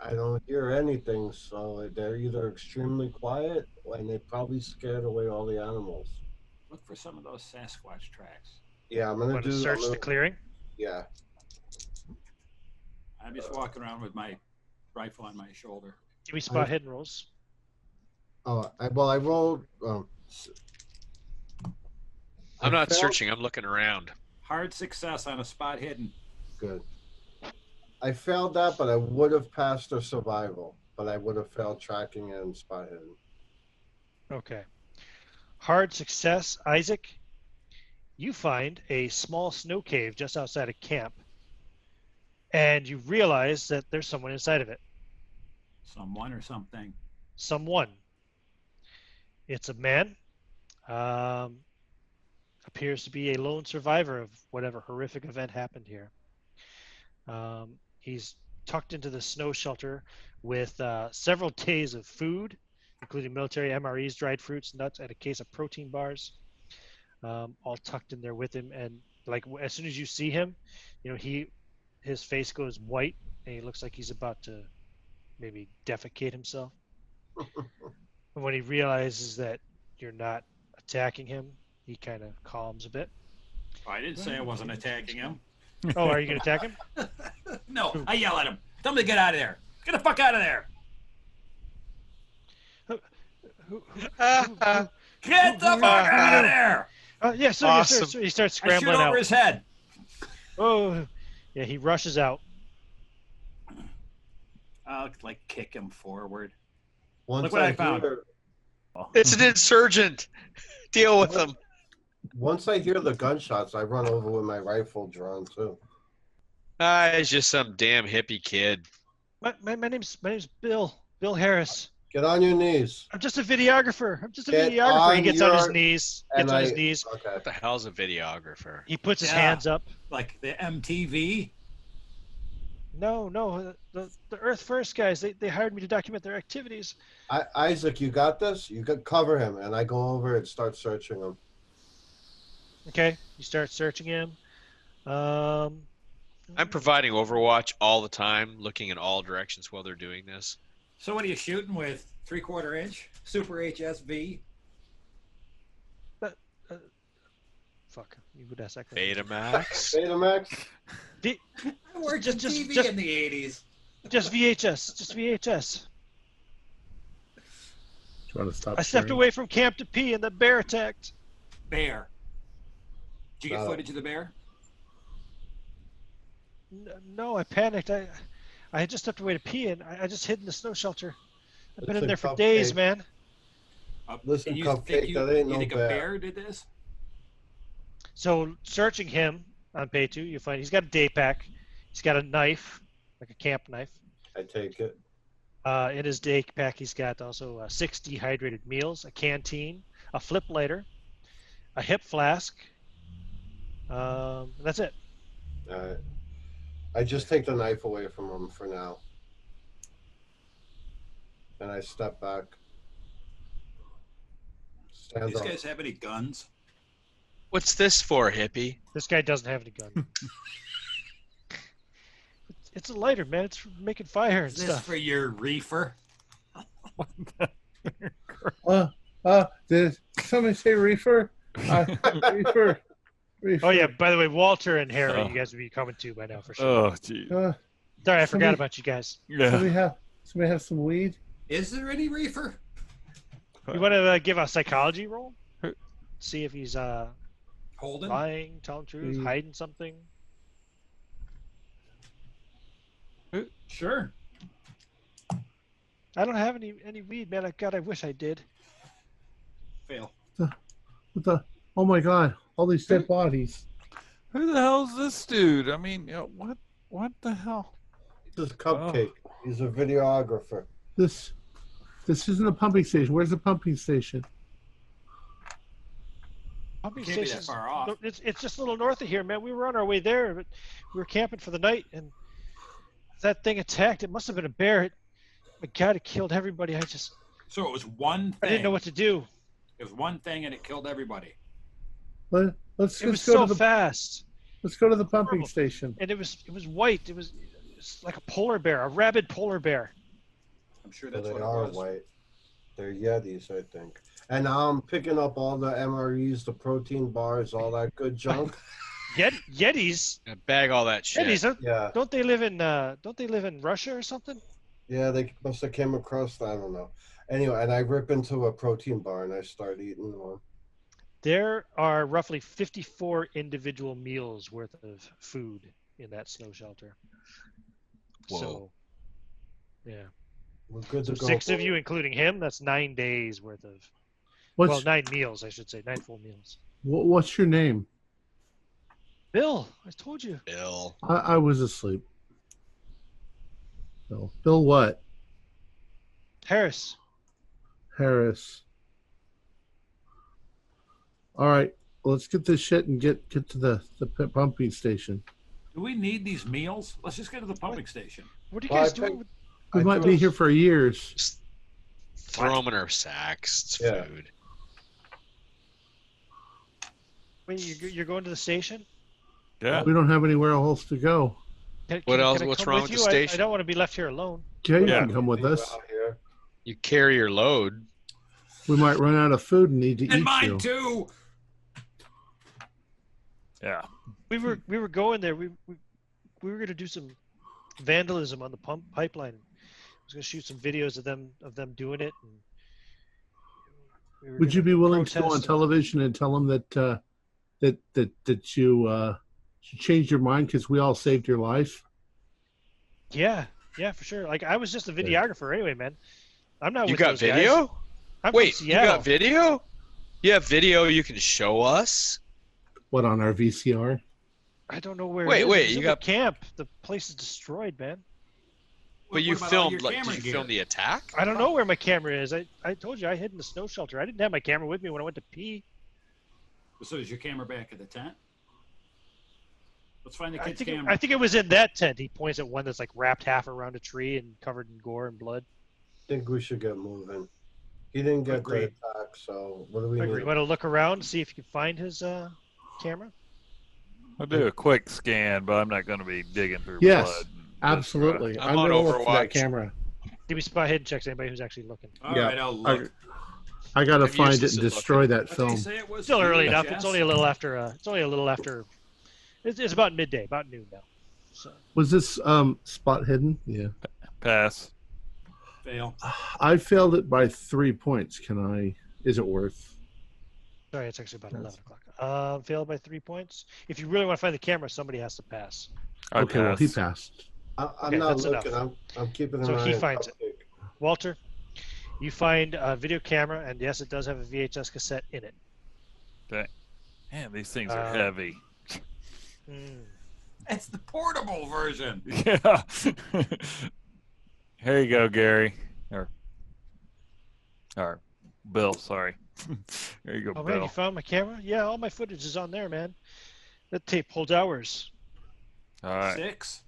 I don't hear anything, so they're either extremely quiet and they probably scared away all the animals. Look for some of those Sasquatch tracks. Yeah, I'm gonna Want to do. search the clearing? Yeah. I'm just walking around with my rifle on my shoulder. Give me spot hidden rolls. Oh, I rolled. I'm not failed- searching. I'm looking around. Hard success on a spot hidden. Good. I failed that, but I would have passed a survival. but I would have failed tracking and spot hidden. Okay. Hard success, Isaac. You find a small snow cave just outside of camp, and you realize that there's someone inside of it. Someone or something. Someone. It's a man. Appears to be a lone survivor of whatever horrific event happened here. He's tucked into the snow shelter with several days of food, including military MREs, dried fruits, nuts, and a case of protein bars, all tucked in there with him. And like as soon as you see him, you know, his face goes white, and he looks like he's about to maybe defecate himself. And when he realizes that you're not attacking him, he kind of calms a bit. I didn't say I wasn't attacking him. Oh, are you going to attack him? No, I yell at him. Tell him to get out of there. Get the fuck out of there. Get the fuck out of there. Yeah, sir, Awesome. yes, sir. He starts I shoot scrambling over out. his head. Oh, yeah, he rushes out. I'll like kick him forward. Once Look what I found. It's an insurgent. Deal with them. Once I hear the gunshots, I run over with my rifle drawn too. It's just some damn hippie kid. My name's Bill Harris. Get on your knees. I'm just a videographer. Get He on gets on his your- knees. and Gets on his I- knees. Okay. What the hell's a videographer? He puts his Yeah. hands up. Like the MTV. No, the Earth First guys. They hired me to document their activities. Isaac, you got this? You could cover him, and I go over and start searching him. Okay, you start searching him. I'm providing Overwatch all the time, looking in all directions while they're doing this. So what are you shooting with? 3/4 inch? Super HSV? Fuck, you would ask that question. Betamax. Betamax? I worked in Just- TV just- in the 80s. Just VHS. Just VHS. Do you want to stop? I stepped sharing? away from camp to pee, and the bear attacked. Bear. Did you get No. footage of the bear? No, I panicked. I had just stepped away to pee, and I just hid in the snow shelter. I've been in Listen, there for Cupcake. days, man. Listen, And you Cupcake, think that ain't you no think a bear. bear did this? So searching him on Pay2, you find he's got a day pack. He's got a knife, like a camp knife. I take it. In his day pack, he's got also 6 dehydrated meals, a canteen, a flip lighter, a hip flask. And that's it. All right. I just take the knife away from him for now. And I step back. Stand These up. guys have any guns? What's this for, hippie? This guy doesn't have any gun. It's a lighter, man. It's for making fire and Is this stuff. for your reefer? Did somebody say reefer? Reefer. Reefer. Oh yeah. By the way, Walter and Harry, Oh. you guys will be coming too by now for sure. Oh, gee. Sorry, I forgot somebody- about you guys. Yeah. Somebody have some weed? Is there any reefer? You want to give a psychology roll? See if he's Holden? lying, telling the truth, Mm. hiding something. Sure. I don't have any weed, man. I wish I did. Fail. What the? Oh my God! All these dead bodies. Who the hell's this dude? I mean, what the hell? This is Cupcake. He's a videographer. This isn't a pumping station. Where's the pumping station? Pumping Can't be that station's- far off. no, it's just a little north of here, man. We were on our way there, but we were camping for the night, and that thing attacked. It must have been a bear. My God, it killed everybody. So it was one thing. I didn't know what to do. It was one thing and it killed everybody. Let's It was go so to the fast, let's go to the pumping Horrible. station. and it was white. It was like a polar bear, a rabid polar bear. I'm sure So that's they what it are was. white. They're Yetis, I think. And now I'm picking up all the MREs, the protein bars, all that good junk. Yetis. Bag all that shit. Yetis. Yeah. Don't they live in Russia or something? Yeah, they must have came across, I don't know. Anyway, and I rip into a protein bar and I start eating one. There are roughly 54 individual meals worth of food in that snow shelter. Whoa. So, yeah. We're good to So go. 6 of you, including him, that's 9 days worth of. What's Well, 9 meals, I should say. 9 full meals. what's your name? Bill, I told you. Bill. I was asleep. Bill what? Harris. Harris. All right, let's get this shit and get to the pumping station. Do we need these meals? Let's just get to the pumping station. What are you Well, guys I doing? think- With... We I might be chose- here for years. Just throw them in our sacks. It's Yeah. food. Wait, you're going to the station? Yeah. We don't have anywhere else to go. What else? Can I What's come wrong with with the you? station? I don't want to be left here alone. Jay Yeah. can come with us. Out here. You carry your load. We might run out of food and need to And eat mine you. too. Yeah. We were going there. We were going to do some vandalism on the pipeline. I was going to shoot some videos of them doing it. And we were Would you gonna be willing to go on protest. television and tell them that that you changed your mind because we all saved your life? Yeah, for sure. Like I was just a videographer anyway, man. I'm not. You with got those guys. video? I'm Wait, from you Seattle. got video? You have video you can show us? What, on our VCR? I don't know where. Wait, it is. wait, It's you in got- the camp. The place is destroyed, man. But you What about all filmed, your like, camera did you gear? film the attack? I don't know where my camera is. I told you I hid in the snow shelter. I didn't have my camera with me when I went to pee. So is your camera back at the tent? Let's find the I kid's think camera. I think it was in that tent. He points at one that's like wrapped half around a tree and covered in gore and blood. Think we should get moving. He didn't get the Agreed. attack, so what do we You need? want to look around, see if you can find his camera? I'll do a quick scan, but I'm not going to be digging through Yes, blood. Absolutely. I'm on gonna look for that Overwatch. camera. Give me spot hidden checks. Anybody who's actually looking. All Yeah, right, I'll look. I gotta I'm find it useless and at destroy looking. that What did film. he say it was? Still early enough. VHS? It's only a little after. It's only a little after. It's about midday, about noon now. So Was this spot hidden? Yeah. Pass. Fail. I failed it by 3 points. Is it worth? sorry, it's actually about 11 o'clock. Failed by 3 points. If you really want to find the camera, somebody has to pass. I Okay, well, he pass. passed. I'm Okay, not that's looking. enough. I'm keeping an So eye he on finds it. Cupcake. Walter, you find a video camera, and yes, it does have a VHS cassette in it. Man, these things are Uh, heavy. Mm. It's the portable version. Yeah. Here you go, Gary. Or Bill, sorry. There you go, Oh man, Bill. you found my camera? Yeah, all my footage is on there, man. That tape holds hours. All right. 6.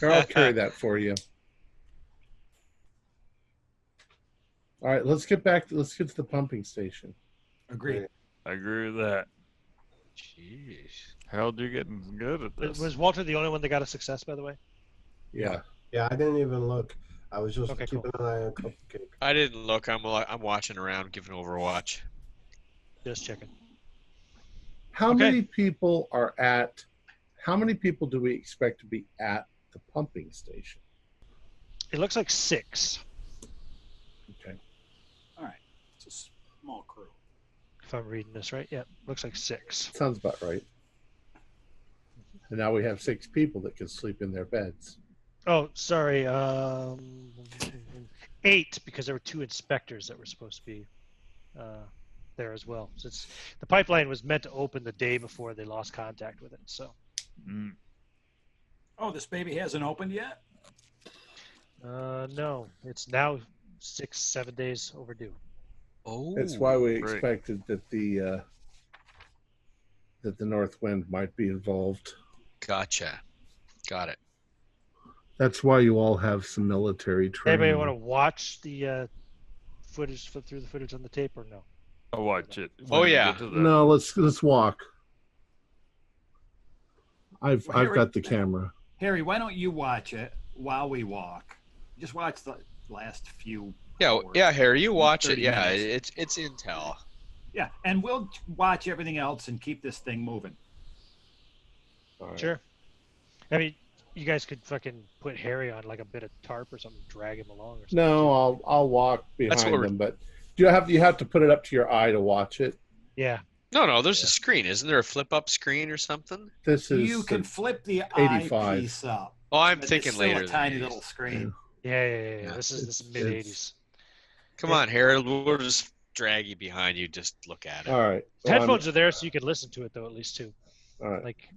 Here, I'll carry that for you. All right, let's get to the pumping station. Agreed. I agree with that. Jeez. Harold, you're getting good at this. Was Walter the only one that got a success, by the way? Yeah. Yeah, I didn't even look. I was just Okay, keeping an eye on Cupcake. I didn't look. I'm watching around, giving Overwatch. Just checking. How Okay. many people how many people do we expect to be at the pumping station? It looks like 6, Okay. All right. It's a small crew. if I'm reading this right. Yeah, looks like 6. Sounds about right. And now we have 6 people that can sleep in their beds. Oh, sorry. 8, because there were 2 inspectors that were supposed to be there as well. So the pipeline was meant to open the day before they lost contact with it. So Mm. Oh, this baby hasn't opened yet? no, it's now 6-7 days overdue. Oh. That's why we Great. expected that the north wind might be involved. Gotcha. Got it. That's why you all have some military training. Anybody want to watch the footage, flip through the footage on the tape, or no? I'll watch it. Oh, when we yeah. get to the- No, let's walk. I've Well, got the camera. Harry, why don't you watch it while we walk? Just watch the last few Yeah, hours. yeah, Harry, you watch it. 30 Yeah, minutes. it's intel. Yeah, and we'll watch everything else and keep this thing moving. All right. Sure. I mean, you guys could fucking put Harry on like a bit of tarp or something, drag him along or something. No, I'll walk That's behind what we're- them, but you have to put it up to your eye to watch it. Yeah. No, there's Yeah. a screen. Isn't there a flip up screen or something? This is You can the- flip the 85. eyepiece up. Oh, I'm but thinking it's still later. a tiny than little screen. Yeah. This is mid it's- 80s. Come on, Harold. We'll just drag you behind you. Just look at it. All right. Well, Headphones are there so you can listen to it though, at least too. all right. Like,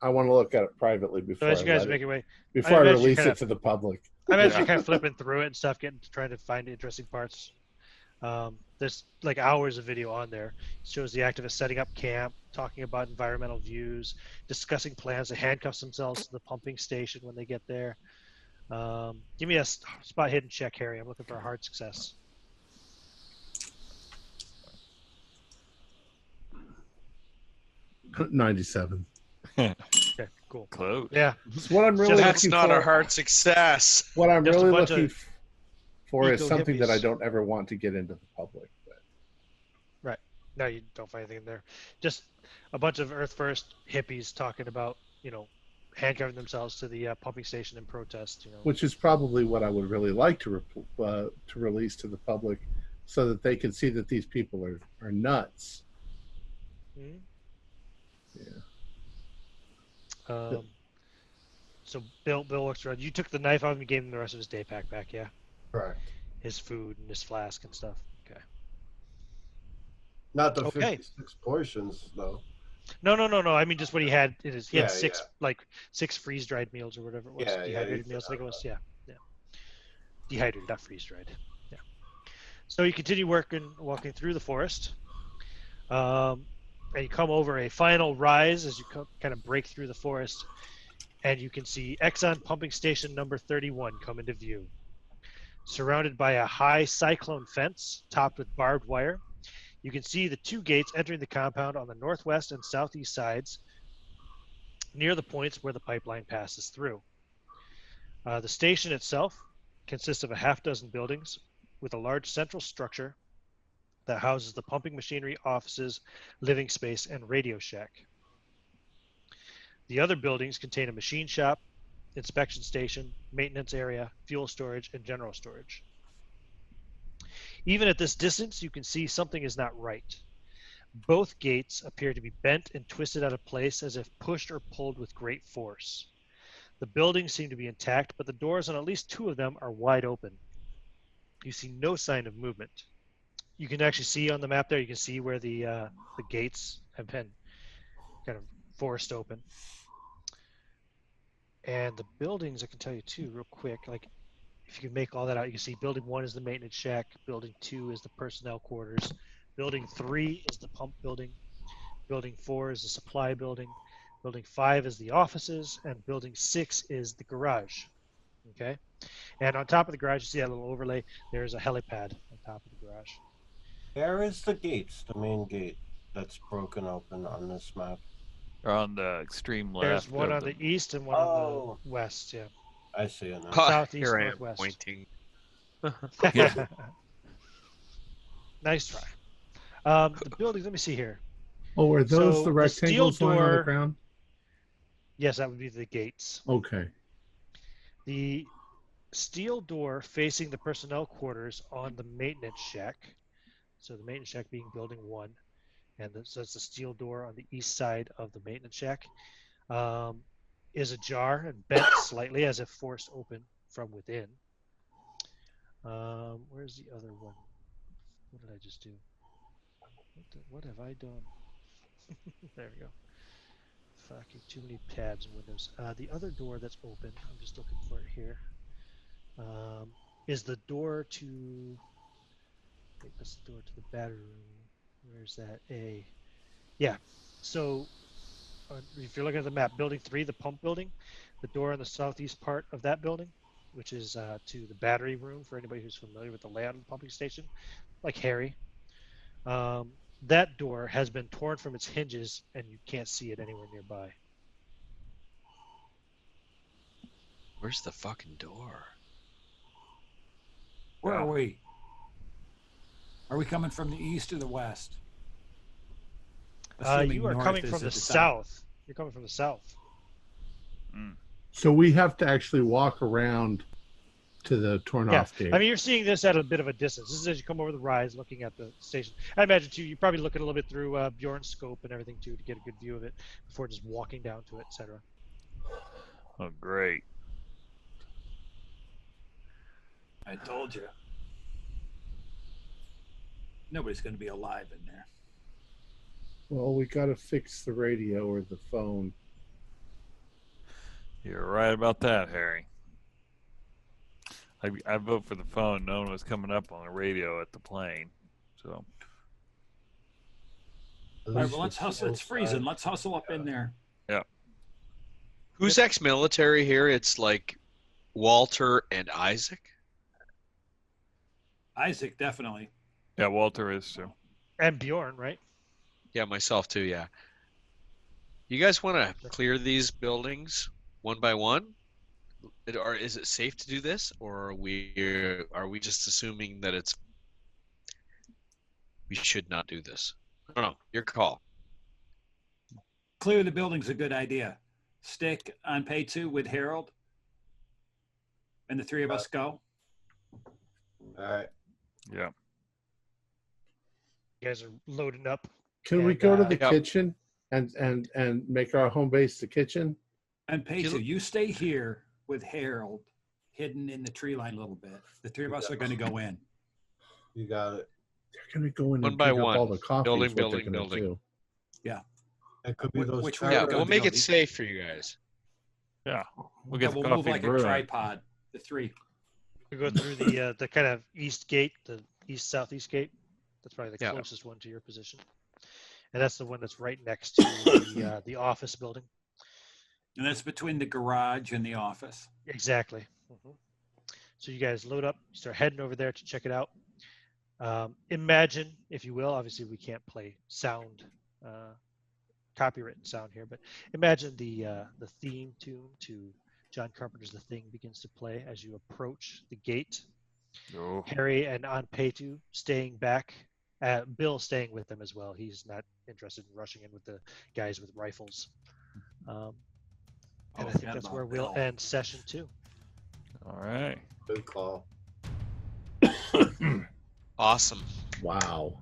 I want to look at it privately so before as you guys I make your way, before I imagine you release kinda- it to the public. I imagine you're kind of flipping through it and stuff, trying to find interesting parts. There's like hours of video on there. It shows the activists setting up camp, talking about environmental views, discussing plans to handcuff themselves to the pumping station when they get there. Give me a spot hidden check, Harry. I'm looking for a hard success. $97. Okay, cool. Close. Yeah, So what I'm really That's looking not for, a hard success. What I'm Just a really bunch looking of for is eco something that I hippies. don't ever want to get into the public. But no, you don't find anything in there. Just a bunch of Earth First hippies talking about, handcuffing themselves to the pumping station in protest. which is probably what I would really like to release to the public, so that they can see that these people are nuts. Mhm. Yeah. So Bill looks around. You took the knife off him and gave him the rest of his day pack back, yeah? Correct. His food and his flask and stuff. Okay. Not the Okay. 56 portions, though. No. I mean, just what he had in his. He had Yeah, six freeze dried meals or whatever it was. Yeah, Dehydrated he meals, I think it was. forgot Yeah. Dehydrated, not freeze dried. Yeah. So you continue walking through the forest. And you come over a final rise as you kind of break through the forest, and you can see Exxon pumping station number 31 come into view. Surrounded by a high cyclone fence topped with barbed wire, you can see the two gates entering the compound on the northwest and southeast sides, near the points where the pipeline passes through. The station itself consists of a half dozen buildings with a large central structure that houses the pumping machinery, offices, living space, and radio shack. The other buildings contain a machine shop, inspection station, maintenance area, fuel storage, and general storage. Even at this distance, you can see something is not right. Both gates appear to be bent and twisted out of place as if pushed or pulled with great force. The buildings seem to be intact, but the doors on at least two of them are wide open. You see no sign of movement. You can actually see on the map there, you can see where the gates have been kind of forced open. And the buildings, I can tell you too, real quick, like if you can make all that out, you can see building 1 is the maintenance shack, building 2 is the personnel quarters, building 3 is the pump building, building 4 is the supply building, building 5 is the offices, and building 6 is the garage. Okay? And on top of the garage, you see that little overlay, there's a helipad on top of the garage. Where is the gates, the main gate that's broken open on this map? Or on the extreme left. There's one of on the east and one on the west, yeah. I see it now. Southeast, Here I am northwest. pointing. Yeah. Nice try. The buildings, let me see here. Oh, are those So the the rectangles steel lying on the door- ground? Yes, that would be the gates. Okay. The steel door facing the personnel quarters on the maintenance shack. So the maintenance shack being building 1. And so it's the steel door on the east side of the maintenance shack. Is ajar and bent slightly as if forced open from within. Where's the other one? What did I just do? What have I done? There we go. Fucking too many tabs and windows. The other door that's open, I'm just looking for it here, is the door to. Wait, that's the door to the battery room. Where's that? Yeah. So if you're looking at the map, building 3, the pump building, the door on the southeast part of that building, which is to the battery room for anybody who's familiar with the layout of the pumping station, like Harry. That door has been torn from its hinges and you can't see it anywhere nearby. Where's the fucking door? Where are we? Are we coming from the east or the west? Assuming You are north coming is from at the top. south. You're coming from the south. So we have to actually walk around to the torn off gate. I mean, you're seeing this at a bit of a distance. This is as you come over the rise, looking at the station. I imagine too, you're probably looking a little bit through Bjorn's scope and everything too to get a good view of it before just walking down to it, etc. Oh, great. I told you. Nobody's going to be alive in there. Well, we got to fix the radio or the phone. You're right about that, Harry. I vote for the phone. No one was coming up on the radio at the plane. So. All right, well, let's hustle. It's freezing. Let's hustle up in there. Yeah. Who's ex-military here? It's like Walter and Isaac. Isaac, definitely. Yeah, Walter is too. And Bjorn, right? Yeah, myself too. Yeah. You guys want to clear these buildings one by one? Or is it safe to do this, or are we just assuming that we should not do this? I don't know. Your call. Clear the building's a good idea. Stick on pay 2 with Harold, and the three of us go. All right. Yeah. You guys are loading up. Can we go to the Yep. kitchen and make our home base the kitchen? And pay 2, you stay here with Harold, hidden in the tree line a little bit. The three of us are going to go in. You got it. They're going to go in One and by pick up one. all the coffee. Building, is what they're building, gonna building. do. It could be those. Which terrorists. Yeah, go we'll to make go it to- safe for you guys. Yeah. We'll Yeah, get we'll the move coffee like a brewed. tripod. The three. We go through the kind of east gate, the east-southeast gate. That's probably the Yeah. closest one to your position. And that's the one that's right next to the office building. And that's between the garage and the office. Exactly. So you guys load up, start heading over there to check it out. Imagine, if you will, obviously we can't play sound, copywritten sound here, but imagine the theme tune to John Carpenter's The Thing begins to play as you approach the gate. Oh. Harry and Anpetu staying back. Bill staying with them as well. He's not interested in rushing in with the guys with rifles. And I think forgot that's about where we'll Bill. end session 2. All right. Good call. Awesome. Wow.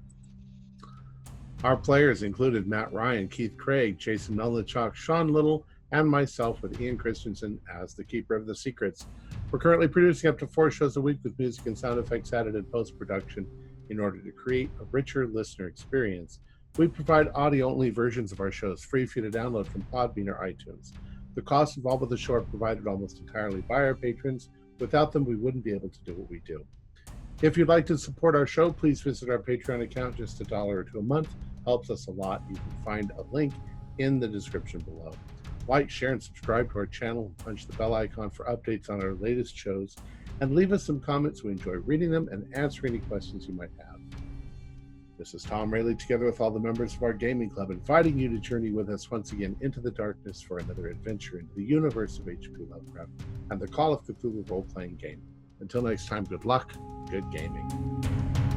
Our players included Matt Ryan, Keith Craig, Jason Melnichuk, Sean Little, and myself with Ian Christensen as the Keeper of the Secrets. We're currently producing up to 4 shows a week with music and sound effects added in post-production in order to create a richer listener experience. We provide audio-only versions of our shows free for you to download from Podbean or iTunes. The costs involved with the show are provided almost entirely by our patrons. Without them, we wouldn't be able to do what we do. If you'd like to support our show, please visit our Patreon account. Just $1 or $2 a month helps us a lot. You can find a link in the description below. Like, share, and subscribe to our channel, and punch the bell icon for updates on our latest shows, and leave us some comments. We enjoy reading them and answering any questions you might have. This is Tom Rayleigh, together with all the members of our gaming club, inviting you to journey with us once again into the darkness for another adventure into the universe of H.P. Lovecraft and the Call of Cthulhu role-playing game. Until next time, good luck, good gaming.